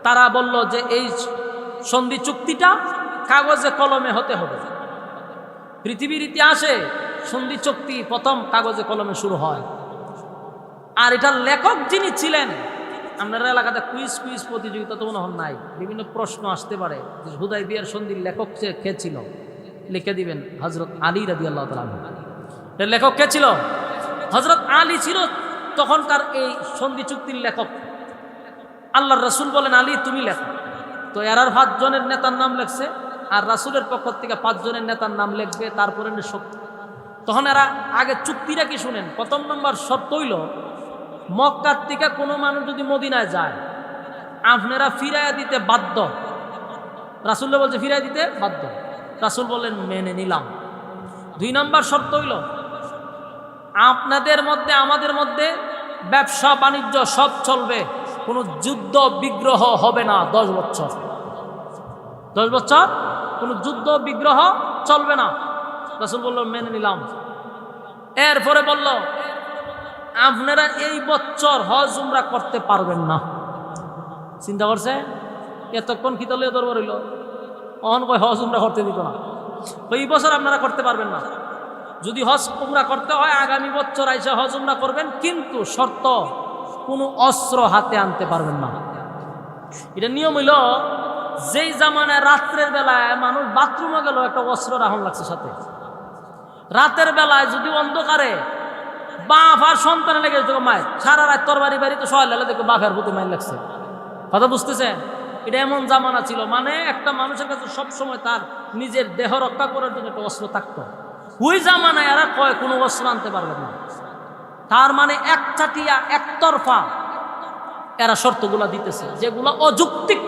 তারা বলল যে এই সন্ধি চুক্তিটা কাগজে কলমে হতে হবে। পৃথিবীর ইতিহাসে সন্ধি চুক্তি প্রথম কাগজে কলমে শুরু হয়। আর এটার লেখক যিনি ছিলেন, আপনার এলাকাতে কুইজ প্রতিযোগিতা তো মনে হয় নাই, বিভিন্ন প্রশ্ন আসতে পারে যে হুদায়বিয়ার সন্ধির লেখক কে ছিল, লিখে দিবেন হযরত আলী রাদিয়াল্লাহু তাআলা আনহু। এর লেখক কে ছিল? হযরত আলী ছিল তখনকার এই সন্ধি চুক্তির লেখক। আল্লাহর রাসূল বলেন, আলী তুমি লেখো। তো এরার 5 জনের নেতার নাম লেখছে, আর রাসূলের পক্ষ থেকে 5 জনের নেতার নাম লিখবে, তারপরে শক্তি। তখন এরা আগে চুক্তিটা কি শুনেন। প্রথম নম্বর শর্ত হইল, মক্কার থেকে কোনো মানুষ যদি মদিনায় যায়, আপনারা ফিরাইয়া দিতে বাধ্য। রাসূলুল্লাহ বলছে ফিরাইয়া দিতে বাধ্য। রাসূল বললেন মেনে নিলাম। 2 নম্বর শর্ত হইল, আপনাদের মধ্যে আমাদের মধ্যে ব্যবসা বাণিজ্য সব চলবে, কোনো যুদ্ধ বিগ্রহ হবে না 10 বছর। 10 বছর কোনো যুদ্ধ বিগ্রহ চলবে না। রাসূল বলল মেনে নিলাম। এরপরে বলল আপনারা এই বছর হজ উমরা করতে পারবেন না। চিন্তা করছে এতক্ষণ কি তলে দরবার হইল, অহন কয় হজ উমরা করতে দিত না। এই বছর আপনারা করতে পারবেন না। যদি হজ উমরা করতে হয় আগামী বছর আইসা হজ উমরা করবেন, কিন্তু শর্ত কোনো অস্ত্র হাতে আনতে পারবেন না। এটা নিয়ম হইল, যেই জামানায় রাত্রের বেলায় মানুষ বাথরুমে গেল একটা অস্ত্র রাখুন লাগছে সাথে। রাতের বেলায় যদি অন্ধকারে বাপ আর সন্তানে লেগে যেত মায়ের, সারা রাত তরবারি বাড়ি তো সহায় লাগে দেখো বাপের প্রতি মায়ের লাগছে। কথা বুঝতেছেন? এটা এমন জামানা ছিল, মানে একটা মানুষের কাছে সবসময় তার নিজের দেহ রক্ষা করার জন্য একটা অস্ত্র থাকতো। ওই জামানায় এরা কয় কোনো অস্ত্র আনতে পারবে না। তার মানে একচাটিয়া একতরফা এরা শর্তগুলা দিতেছে, যেগুলো অযৌক্তিক।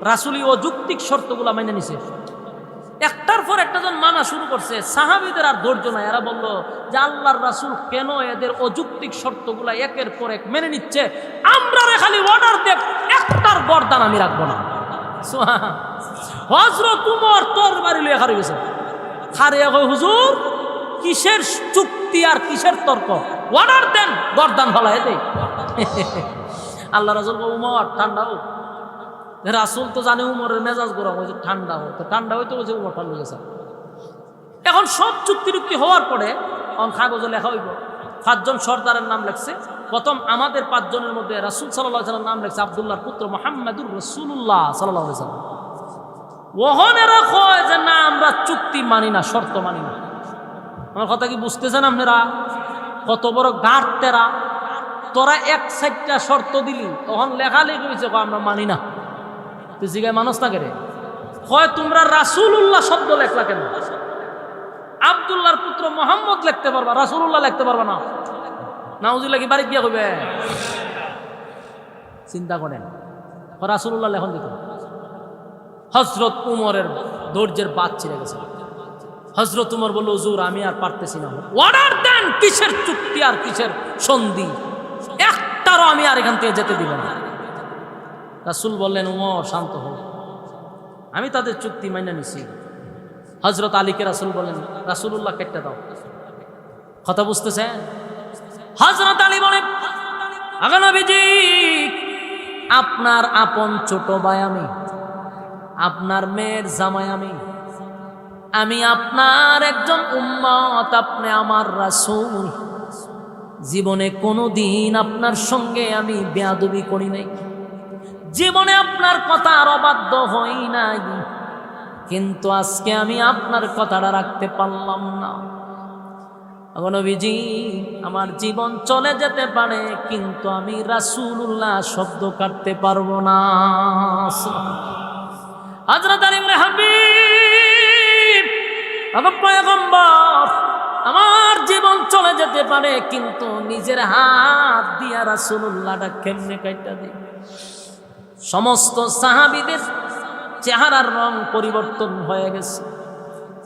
রাসূলি অযৌক্তিক শর্তগুলা মেনে নিছে। একটার পর একটা জন মানা শুরু করছে, সাহাবীদের আর ধৈর্য নাই। এরা বলল যে আল্লাহর রাসূল কেন এদের অযৌক্তিক শর্তগুলা একের পর এক মেনে নিচ্ছে, আমরা খালি অর্ডার দেব, একটার গর্দান আমি রাখবো না। হযরত উমর তরবারি লয়ে খাড়ি গেছে। খাড়িয়া কই হুজুর কিসের চুক্তি আর কিসের তর্ক, অর্ডার দেন, গর্দান ফলায় দেই। আল্লাহ রাসূল উমর ঠান্ডা হোক। রাসূল তো জানে উমরের মেজাজ গরম হয়েছে, ঠান্ডা হোক। তো ঠান্ডা হইতে বলছে উমর ঠান্ডা গেছে। এখন সব চুক্তি হওয়ার পরে কাগজে লেখা হইব। 5 জন সর্দারের নাম লেখছে। প্রথম আমাদের 5 জনের মধ্যে রাসূল সাল্লাল্লাহু আলাইহি ওয়াসাল্লাম নাম লেখছে আব্দুল্লাহর পুত্র মুহাম্মাদুর রাসূলুল্লাহ সাল্লাল্লাহু আলাইহি ওয়াসাল্লাম। ওহনেরা কয় যে না আমরা চুক্তি মানি না, শর্ত মানি না। আমার কথা কি বুঝতেছেন আপনারা? কত বড় গাঢ় তেরা। তোরা এক সাইডটা শর্ত দিলি, তখন লেখালেখি হয়েছে আমরা মানি না। তুই জিগায় মানুষ না কেরে হয় তোমরা রাসূলুল্লাহ শব্দ লেখলা কেন? আব্দুল্লাহর পুত্র মোহাম্মদ লিখতে পারবা, রাসূলুল্লাহ লিখতে পারবা না। নাউজুবিল্লাহ কি বাড়ি গিয়া কইবে? চিন্তা করেন, রাসূলুল্লাহ লেখন দিত। হযরত উমরের ধৈর্যের বাদ ছিঁড়ে গেছে। হযরত উমর বলল, হুজুর আমি আর পারতেছি না, অর্ডার দেন, কিসের চুক্তি আর কিসের সন্ধি, একটারও আমি আর এখান থেকে যেতে দিব না। রাসূল বললেন, উমর শান্ত হোক, আমি তাদের চুক্তি মাইনা নিছি। হযরত আলীকে রাসূল বলেন, রাসূলুল্লাহ কেটে দাও। কথা বুঝতেছেন? হযরত আলী বলেন, আগা নবীজি, আপনার আপন ছোট ভাই আমি, আপনার মেয়ের জামাই আমি, আমি আপনার একজন উম্মত, আপনি আমার রাসূল। জীবনে কোনোদিন আপনার সঙ্গে আমি বেয়াদবি করি নাই, জীবনে আপনার কথা আর অবাধ্য হই নাই, কিন্তু আজকে আমি আপনার কথাটা রাখতে পারলাম না। নবীজি, আমার জীবন চলে যেতে পারে, কিন্তু আমি রাসূলুল্লাহ শব্দ কাটতে পারবো না। হযরত আলী ইবনে হাবিব, আমার পয়গম্বর, আমার জীবন চলে যেতে পারে, কিন্তু নিজের হাত দিয়া রাসূলুল্লাহটা কেমনে কাইটা দিই? সমস্ত সাহাবীদের চেহারার রং পরিবর্তন হয়ে গেছে,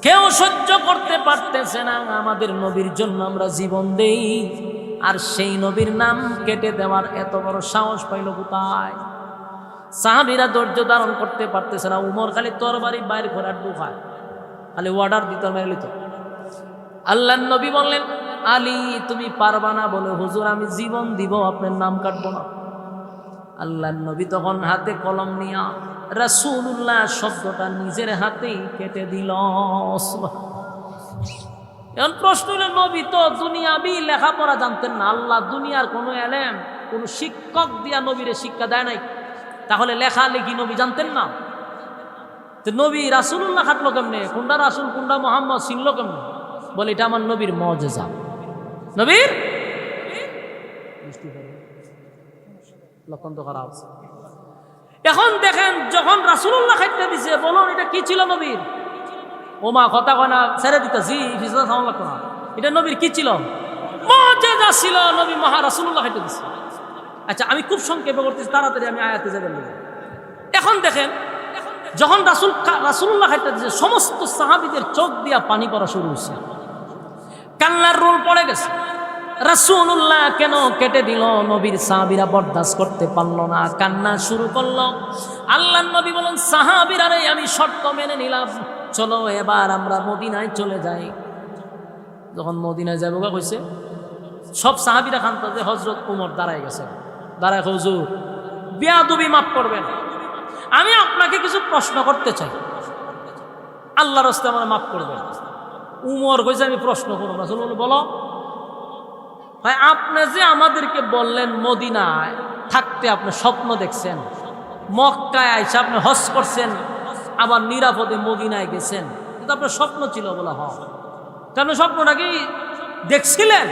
কেউ সহ্য করতে পারতেছে না। আমাদের নবীর জন্য আমরা জীবন দেই, আর সেই নবীর নাম কেটে দেওয়ার এত বড় সাহস পাইল কোথায়? সাহাবীরা ধৈর্য ধারণ করতে পারতেছে না। উমর খালি তরবারি বাইর করে আর ঢুকায়, খালি অর্ডার দিত, মেরে নিত। আল্লাহর নবী বললেন, আলী তুমি পারবা না? বলে, হুজুর আমি জীবন দিব, আপনার নাম কাটবো না। আল্লাহর নবী তখন হাতে কলম নিয়া রাসূলুল্লাহ শব্দটা নিজের হাতেই কেটে দিল। এখন প্রশ্ন হলো, নবী তো দুনিয়াবি লেখাপড়া জানতেন না, আল্লাহ দুনিয়ার কোনো এলেম, কোনো শিক্ষক দিয়া নবীরে শিক্ষা দেয় নাই, তাহলে লেখালেখি নবী জানতেন না? তো নবী রাসূলুল্লাহ খাটলো কেমনে? কোনটা রাসূল কোনটা মুহাম্মদ চিনলো কেমনে? বলে, এটা আমার নবীর মুজিজা। নবীর লক্ষণ তো খারাপ। এখন দেখেন, যখন রাসূলুল্লাহ খাইতে দিছে, বলুন এটা কি ছিল নবীর? ওমা কথা কয় না, ছেড়ে দিতেছি, এটা নবীর কি ছিল? মুজিজা ছিল, নবী মহা রাসূলুল্লাহ খাইতে দিছে। আচ্ছা, আমি খুব সংক্ষেপে করতেছি, তাড়াতাড়ি আমি আয়াতে যাবেন। এখন দেখেন, যখন রাসূলুল্লাহ খাইতে দিছে, সমস্ত সাহাবীদের চোখ দিয়া পানি পড়া শুরু হয়েছে, কান্নার রোল পড়ে গেছে। রাসূলুল্লাহ কেন কেটে দিল? নবীর সাহাবীরা বরদাস্ত করতে পারল না, কান্না শুরু করলো। আল্লাহর নবী বলেন, সাহাবীরা রে, আমি শর্ত মেনে নিলাম, চলো এবার আমরা মদিনায় চলে যাই। যখন মদিনায় যাবো কইছে, সব সাহাবীরা খান্তা যে হযরত উমর দাঁড়ায় গেছে, দাঁড়ায়, হুজুর বেয়াদবি মাফ করবেন, আমি আপনাকে কিছু প্রশ্ন করতে চাই, আল্লাহর রাস্তায় আমার মাফ করবেন। উমর কইছে, আমি প্রশ্ন করব। রাসূলুল্লাহ বলো, ভাই আপনি যে আমাদেরকে বললেন মদিনায় থাকতে আপনি স্বপ্ন দেখছেন, মক্কায় আইসা আপনি হজ করছেন, আবার নিরাপদে মদিনায় গেছেন, কিন্তু আপনার স্বপ্ন ছিল। বলা হয়, আপনি স্বপ্নটা কি দেখছিলেন?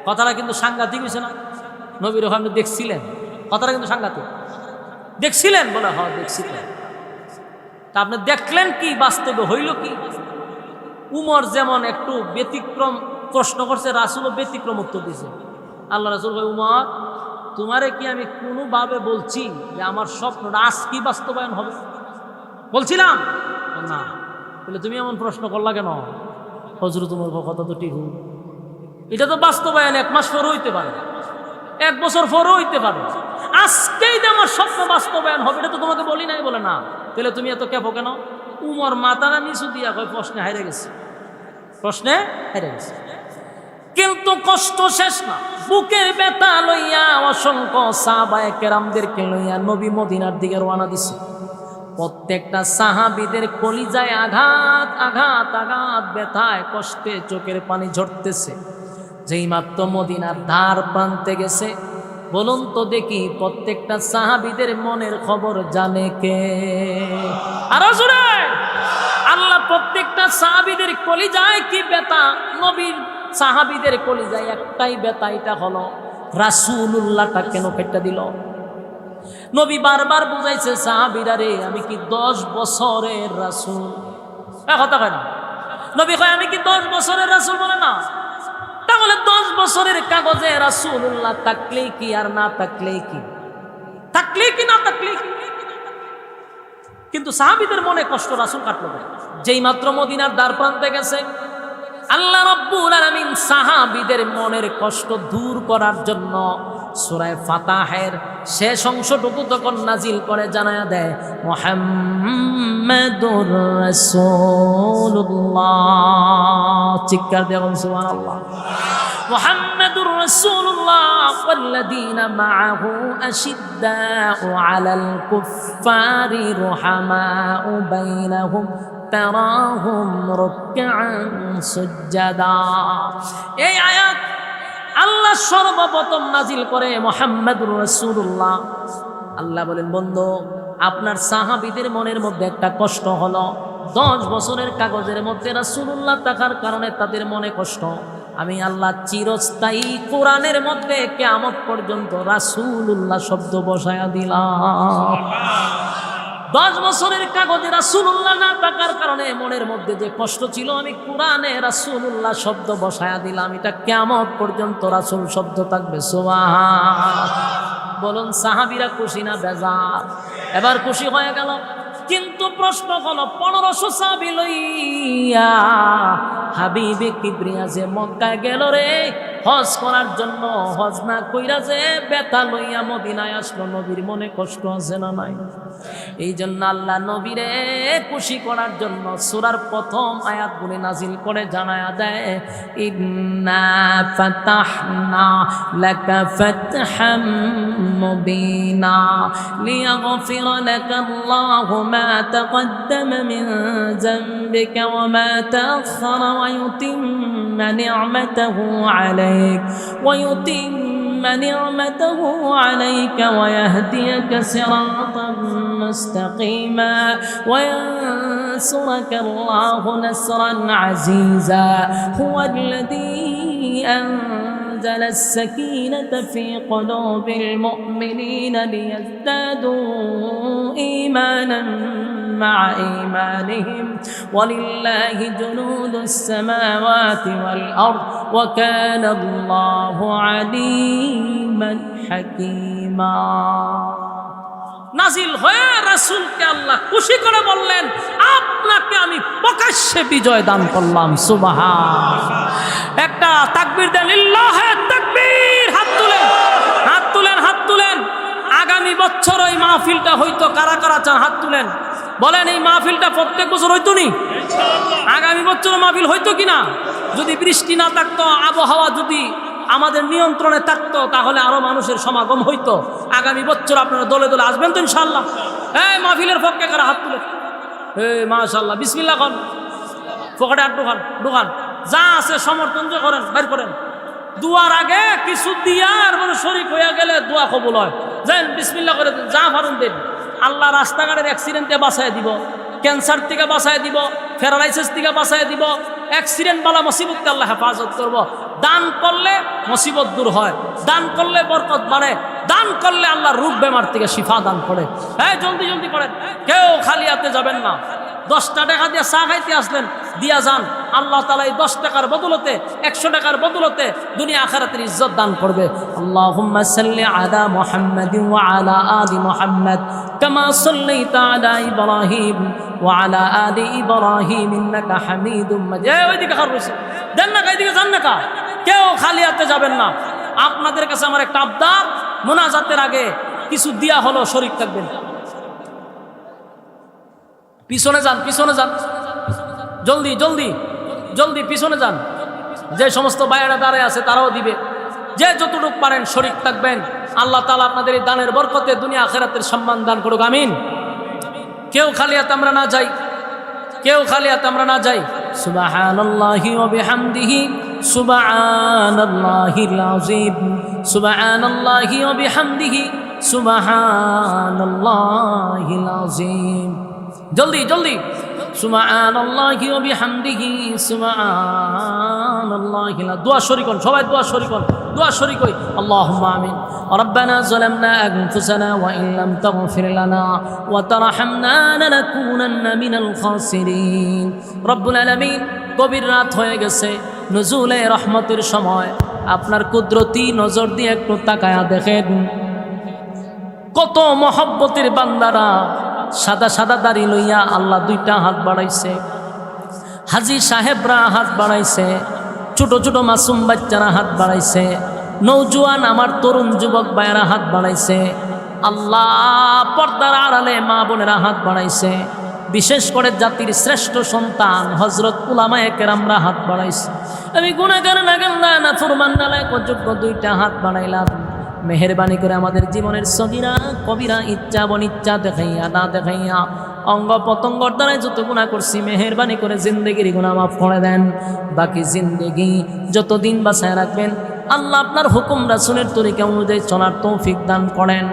কথাটা কিন্তু সাংঘাতিক হয়েছে না? নবীর ওখানে দেখছিলেন, কথাটা কিন্তু সাংঘাতিক। দেখছিলেন? বলে হয় দেখছিলেন। তা আপনি দেখলেন কি? বাস্তবে হইল কি? উমর যেমন একটু ব্যতিক্রম প্রশ্ন করছে, রাসূলও ব্যতিক্রম উত্তর দিছে। আল্লাহ রাসূল কয়, উমর তোমারে কি আমি কোনোভাবে বলছি যে আমার স্বপ্নটা আজ কি বাস্তবায়ন হবে? বলছিলাম না। বলে, তুমি এমন প্রশ্ন করলা কেন? হযরত উমর কথা তো ঠিক, এটা তো বাস্তবায়ন 1 মাস পরে হইতে পারে, 1 বছর পরে হইতে পারে, আজকেই যে আমার স্বপ্ন বাস্তবায়ন হবে এটা তো তোমাকে বলি নাই। বলে, না। তাহলে তুমি এত কেঁপো কেন? উমর মাথাটা নিচু দিয়া কয়, প্রশ্নে হাইরে গেছে, প্রশ্নে হাইরে গেছে। কিন্তু কষ্ট শেষ না, বুকের ব্যথা লইয়া অসংখ্য সাহাবায়ে কেরামদেরকে লইয়া নবী মদিনার দিকে রওনা দিছে। প্রত্যেকটা সাহাবীদের কলিজায় আঘাত আঘাত আঘাত, ব্যথায় কষ্টে চোখের পানি ঝরতেছে। যেই মাত্র মদিনার ধার প্রান্তে গেছে, বলুন তো দেখি প্রত্যেকটা সাহাবীদের মনের খবর জানে কে? আরো জোরে! আল্লাহ প্রত্যেকটা সাহাবীদের কলিজায় কি ব্যথা, নবীর সাহাবীদের কলিজায় একটাই ব্যথা, এটা হলো রাসূলুল্লাহটা কেন কেটে দিল? নবী বারবার বুঝাইছে সাহাবীরা রে, আমি কি 10 বছরের রাসূল? কথা কয় না নবী, কয় আমি কি 10 বছরের রাসূল? বলে না। তাহলে 10 বছরের কাগজে রাসূলুল্লাহ থাকলে কি আর না থাকলে কি? থাকলে কি না থাকলে কি? কিন্তু সাহাবীদের মনে কষ্ট রাসূল কাটলো না। যেই মাত্র মদিনার দ্বার প্রান্তে গেছে, আল্লাহ রাব্বুল আলামিন সাহাবীদের মনের কষ্ট দূর করার জন্য সূরা ফাতাহের শেষ অংশটুকু তখন নাজিল করে জানায়া দেয়, মুহাম্মাদুর রাসূলুল্লাহ। চিৎকার দিয়ে বলুন সুবহানাল্লাহ। মুহাম্মাদুর রাসূলুল্লাহ ওয়াল্লাযীনা মাআহু আশিদ্দাউ আলাল কুফফারি রুহামাউ বাইনাহুম তারাহুম রুকআন সুজদা। এই আয়াত আল্লাহ সর্বপ্রথম নাজিল করে মুহাম্মাদুর রাসূলুল্লাহ। আল্লাহ বলেন, বন্ধু আপনার সাহাবীদের মনের মধ্যে একটা কষ্ট হলো, 10 বছরের কাগজের মধ্যে রাসূলুল্লাহ থাকার কারণে তাদের মনে কষ্ট। আমি আল্লাহ চিরস্থায়ী কোরআনের মধ্যে কিয়ামত পর্যন্ত রাসূলুল্লাহ শব্দ বসায়া দিলাম। 10 বছরের কাগজে রাসূলুল্লাহ না থাকার কারণে মনের মধ্যে যে কষ্ট ছিল, আমি কোরআনে রাসূলুল্লাহ শব্দ বসায়া দিলাম। এটা কিয়ামত পর্যন্ত রাসূল শব্দ থাকবে। সুবহান। বলুন সাহাবীরা খুশি না বেজার? এবার খুশি হয়ে গেল। কিন্তু প্রশ্ন হলো, 1500 সাহাবী লইয়া হাবিবে কিবরিয়া যে মক্কায় গেল রে হজ করার জন্য, হজ না কইরা যে ব্যথা লইয়া মদিনায় আসলো, নবীর মনে কষ্ট আছে না নাই? এই জন্য আল্লাহ নবীরে খুশি করার জন্য সূরার প্রথম আয়াতগুলি নাজিল করে জানায়া দেয়, ইন্না ফাতাহনা লাকা ফাতহাম মুবিনা লিয়াগফিরা লাকা আল্লাহু মা তাকদ্দামা মিন যামবিকা ওয়া মা তাআখারা ওয়া ইউতিম্মা নি'মাতাহু আলাইক نعمته عليك ويهديك صراطا مستقيما وينصرك الله نصرا عزيزا هو الذي أنزل السكينة في قلوب المؤمنين ليزدادوا إيمانا مع إيمانهم ولله جنود السماوات والأرض وكان الله عليما حكيما। নাজিল হয়ে রাসূলকে আল্লাহ খুশি করে বললেন, আপনাকে আমি প্রকাশ্যে বিজয় দান করলাম। সুবহান। একটা তাকবীর দেন, লিল্লাহি তাকবীর। হাত তুলেন, হাত তুলেন, হাত তুলেন। আগামী বছর ওই মাহফিলটা হয়তো কারা কারা চান হাত তুলেন, বলেন এই মাহফিলটা প্রত্যেক বছর হইতো নি? আগামী বছর মাহফিল হইতো কিনা? যদি বৃষ্টি না থাকতো, আবহাওয়া যদি আমাদের নিয়ন্ত্রণে থাকতো, তাহলে আরো মানুষের সমাগম হইতো। আগামী বছর আপনারা দলে দলে আসবেন তো ইনশাআল্লাহ? এই মাহফিলের পক্ষে কারা হাত তুলে? এই মাশাআল্লাহ, বিসমিল্লাহ খান, পকেটে হাত ঢুকান, ঢুকান, যা আছে সমর্থন যে করেন বের করেন। দুয়ার আগে কিছু দিয়া আর মানে শরীক হইয়া গেলে দোয়া কবুল হয়। যান বিসমিল্লাহ করে যা পারেন দেন। আল্লাহ রাস্তাঘাটের অ্যাক্সিডেন্টে বাঁচায় দিব, ক্যান্সার থেকে বাঁচায় দিব, প্যারালাইসিস থেকে বাঁচায় দিব, অ্যাক্সিডেন্ট বালা মুসিবতকে আল্লাহ হেফাজত করব। দান করলে মুসিবত দূর হয়, দান করলে বরকত বাড়ে, দান করলে আল্লাহ রোগ বেমার থেকে শিফা দান করে। হ্যাঁ জলদি জলদি করেন, কেউ খালি হাতে যাবেন না। 10টা টাকা দিয়ে চা খাইতে আসলেন, দিয়া যান। আল্লাহ তাআলা এই 10 টাকার বদলতে, 100 টাকার বদলতে দুনিয়া আখিরাতের ইজ্জত দান করবে। আল্লাহুম্মা সাল্লি আলা মুহাম্মাদিন ওয়া আলা আলি মুহাম্মাদ কামা সাল্লাইতা আলা ইব্রাহিম ওয়া আলা আলি ইব্রাহিম ইন্নাকা হামিদুম মাজিদ। ওইদিকে খার রয়েছে, দেন না, এইদিকে যান না। কেউ খালি হাতে যাবেন না। আপনাদের কাছে আমার একটা আবদার, মুনাজাতের আগে কিছু দিয়া হলো শরীক থাকবেন। পিছনে যান, পিছনে যান, জলদি জলদি জলদি পিছনে যান। যে সমস্ত ভাইয়েরা দাঁড়ায় আছে তারাও দিবে। যে যতটুকু পারেন শরীক থাকবেন। আল্লাহ তাআলা আপনাদের এই দানের বরকতে দুনিয়া আখিরাতের সম্মান দান করুক, আমিন। কেউ খালি হাতে আমরা না যাই, কেউ খালি হাতে আমরা না যাই। সুবহানাল্লাহি ওয়া বিহামদিহি সুবহানাল্লাহিল আযীম, সুবহানাল্লাহি ওয়া বিহামদিহি সুবহানাল্লাহিল আযীম। জলদি জলদি, সুবহানাল্লাহি ওয়া বিহামদিহি সুবহানাল্লাহিল। দোয়া শরীক হন, সবাই দোয়া শরীক হন। দোয়া শরীক হই, আল্লাহুম্মা আমিন। ربنا ظلمنا أنفسنا وإن لم تغفر لنا وترحمنا لنكونن من الخاسرين। রব্বুল আলামিন, গভীর রাত হয়ে গেছে, নজুলে রহমতের সময়। আপনার কুদরতি নজর দিয়ে একটু তাকায়া দেখেন, কত মহব্বতের বান্দারা সাদা সাদা দাড়ি লইয়া আল্লাহ দুইটা হাত বাড়াইছে, হাজী সাহেবরা হাত বাড়াইছে, ছোট ছোট মাসুম বাচ্চারা হাত বাড়াইছে, নৌজওয়ান আমার তরুণ যুবক ভাইয়েরা হাত বাড়াইছে, আল্লাহ পর্দার আড়ালে মা বোনেরা হাত বাড়াইছে, বিশেষ করে জাতির শ্রেষ্ঠ সন্তান হযরত উলামায়ে কেরামরা হাত বাড়াইছে। আমি গুনাহগার নাগাল্লাহ নাফরমান নালায়েক অযোগ্য দুইটা হাত বাড়াইলাম। মেহেরবানি করে আমাদের জীবনের সগীরা কবিরা ইচ্ছা বনিচ্ছা দেখাইয়া না দেখাইয়া অঙ্গ প্রত্যঙ্গর দ্বারাই যত গুনাহ করছি মেহেরবানি করে জিন্দেগির গুনাহ মাফ করে দেন। বাকি জিন্দেগি যতদিন বাঁচায় রাখবেন আল্লাহ আপনার হুকুম রাসূলের তরিকা অনুযায়ী চলার তৌফিক দান করেন।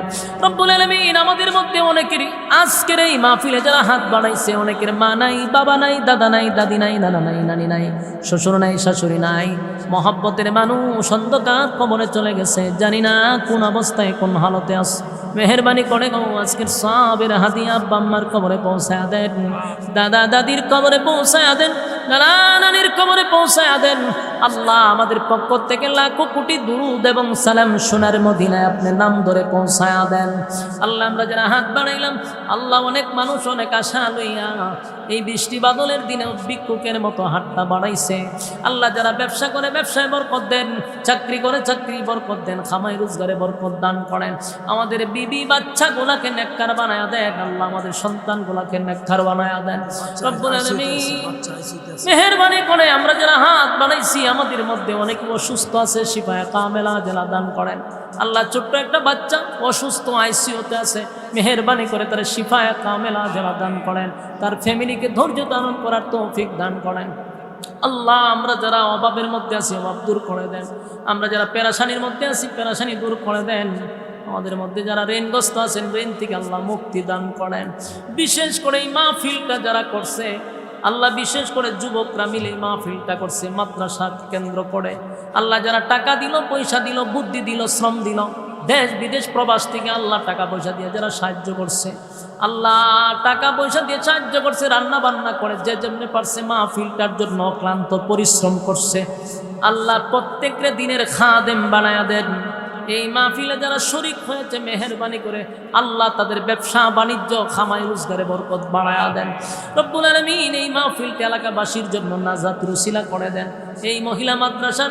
রব্বুল আলামিন, আমাদের মধ্যে অনেকেরই আজকের এই মাহফিলে যারা হাত বাড়াইছে, অনেকের মা নাই, বাবা নাই, দাদা নাই, দাদি নাই, নানা নাই, নানি নাই, শ্বশুর নাই, শাশুড়ি নাই, মহব্বতের মানুষ অন্ধকার কবরে চলে গেছে, জানি না কোন অবস্থায় কোন হালতে আছে। মেহেরবানি করে গো আজকের সবের হাদিয়া আব্বা আম্মার কবরে পৌঁছায়া দেন, দাদা দাদির কবরে পৌঁছায়া দেন, নানা নানির কবরে পৌঁছায়া দেন। আল্লাহ আমাদের পক্ষ থেকে লাখো কোটি দুরূদ এবং সালাম সোনার মদিনায় আপনি নাম ধরে পৌঁছায়া দেন। আল্লাহ আমরা যারা হাত বাড়াইলাম, আল্লাহ অনেক মানুষ অনেক আশা লইয়া এই বৃষ্টি বাদলের দিনে ভিক্ষুকের মতো হাতটা বাড়াইছে। আল্লাহ যারা ব্যবসা করে ব্যবসায় বরকত দেন, চাকরি করে চাকরি বরকত দেন, খামাই রোজগারে বরকত দান করেন। আমাদের বিবি বাচ্চাগুলাকে নেককার বানায়া দেন, আল্লাহ আমাদের সন্তানগুলাকে নেককার বানায়া দেন। রব্বুল আলামিন, মেহেরবানি করে আমরা যারা হাত বাড়াইছি আমাদের মধ্যে অনেকে অসুস্থ আছে, শিফায়ে কামেলা জেলা দান করেন। আল্লাহ ছোট্ট একটা বাচ্চা অসুস্থ আইসিইউতে আছে, মেহেরবানি করে তার শিফায়ে কামেলা জেলা দান করেন, তার ফ্যামিলিকে ধৈর্য ধারণ করার তৌফিক দান করেন। আল্লাহ আমরা যারা অভাবের মধ্যে আছি অভাব দূর করে দেন, আমরা যারা পেরেশানির মধ্যে আছি পেরেশানি দূর করে দেন। আমাদের মধ্যে যারা ঋণগ্রস্ত আছেন ঋণ থেকে আল্লাহ মুক্তি দান করেন। বিশেষ করে এই মাহফিলটা যারা করছে আল্লাহ, বিশেষ করে যুবকরা মিলে এই মাহফিলটা করছে মাদ্রাসা কেন্দ্র করে, আল্লাহ যারা টাকা দিল, পয়সা দিল, বুদ্ধি দিল, শ্রম দিল, দেশ বিদেশ প্রবাস থেকে আল্লাহ টাকা পয়সা দিয়ে যারা সাহায্য করছে, আল্লাহ টাকা পয়সা দিয়ে সাহায্য করছে, রান্না বান্না করে যে যেমনি পারছে মাহফিলটার জন্য অক্লান্ত পরিশ্রম করছে, আল্লাহ প্রত্যেকটা দিনের খাদেম বানায়া দেন। এই মাহফিলে যারা শরীক হয়েছে মেহেরবানি করে আল্লাহ তাদের ব্যবসা বাণিজ্য খামাই রোজগারে বরকত বাড়ায়া দেন। রব্বুল আলামিন, এই মাহফিলটা এলাকাবাসীর জন্য নাজাতের উসিলা করে দেন। এই মহিলা মাদ্রাসা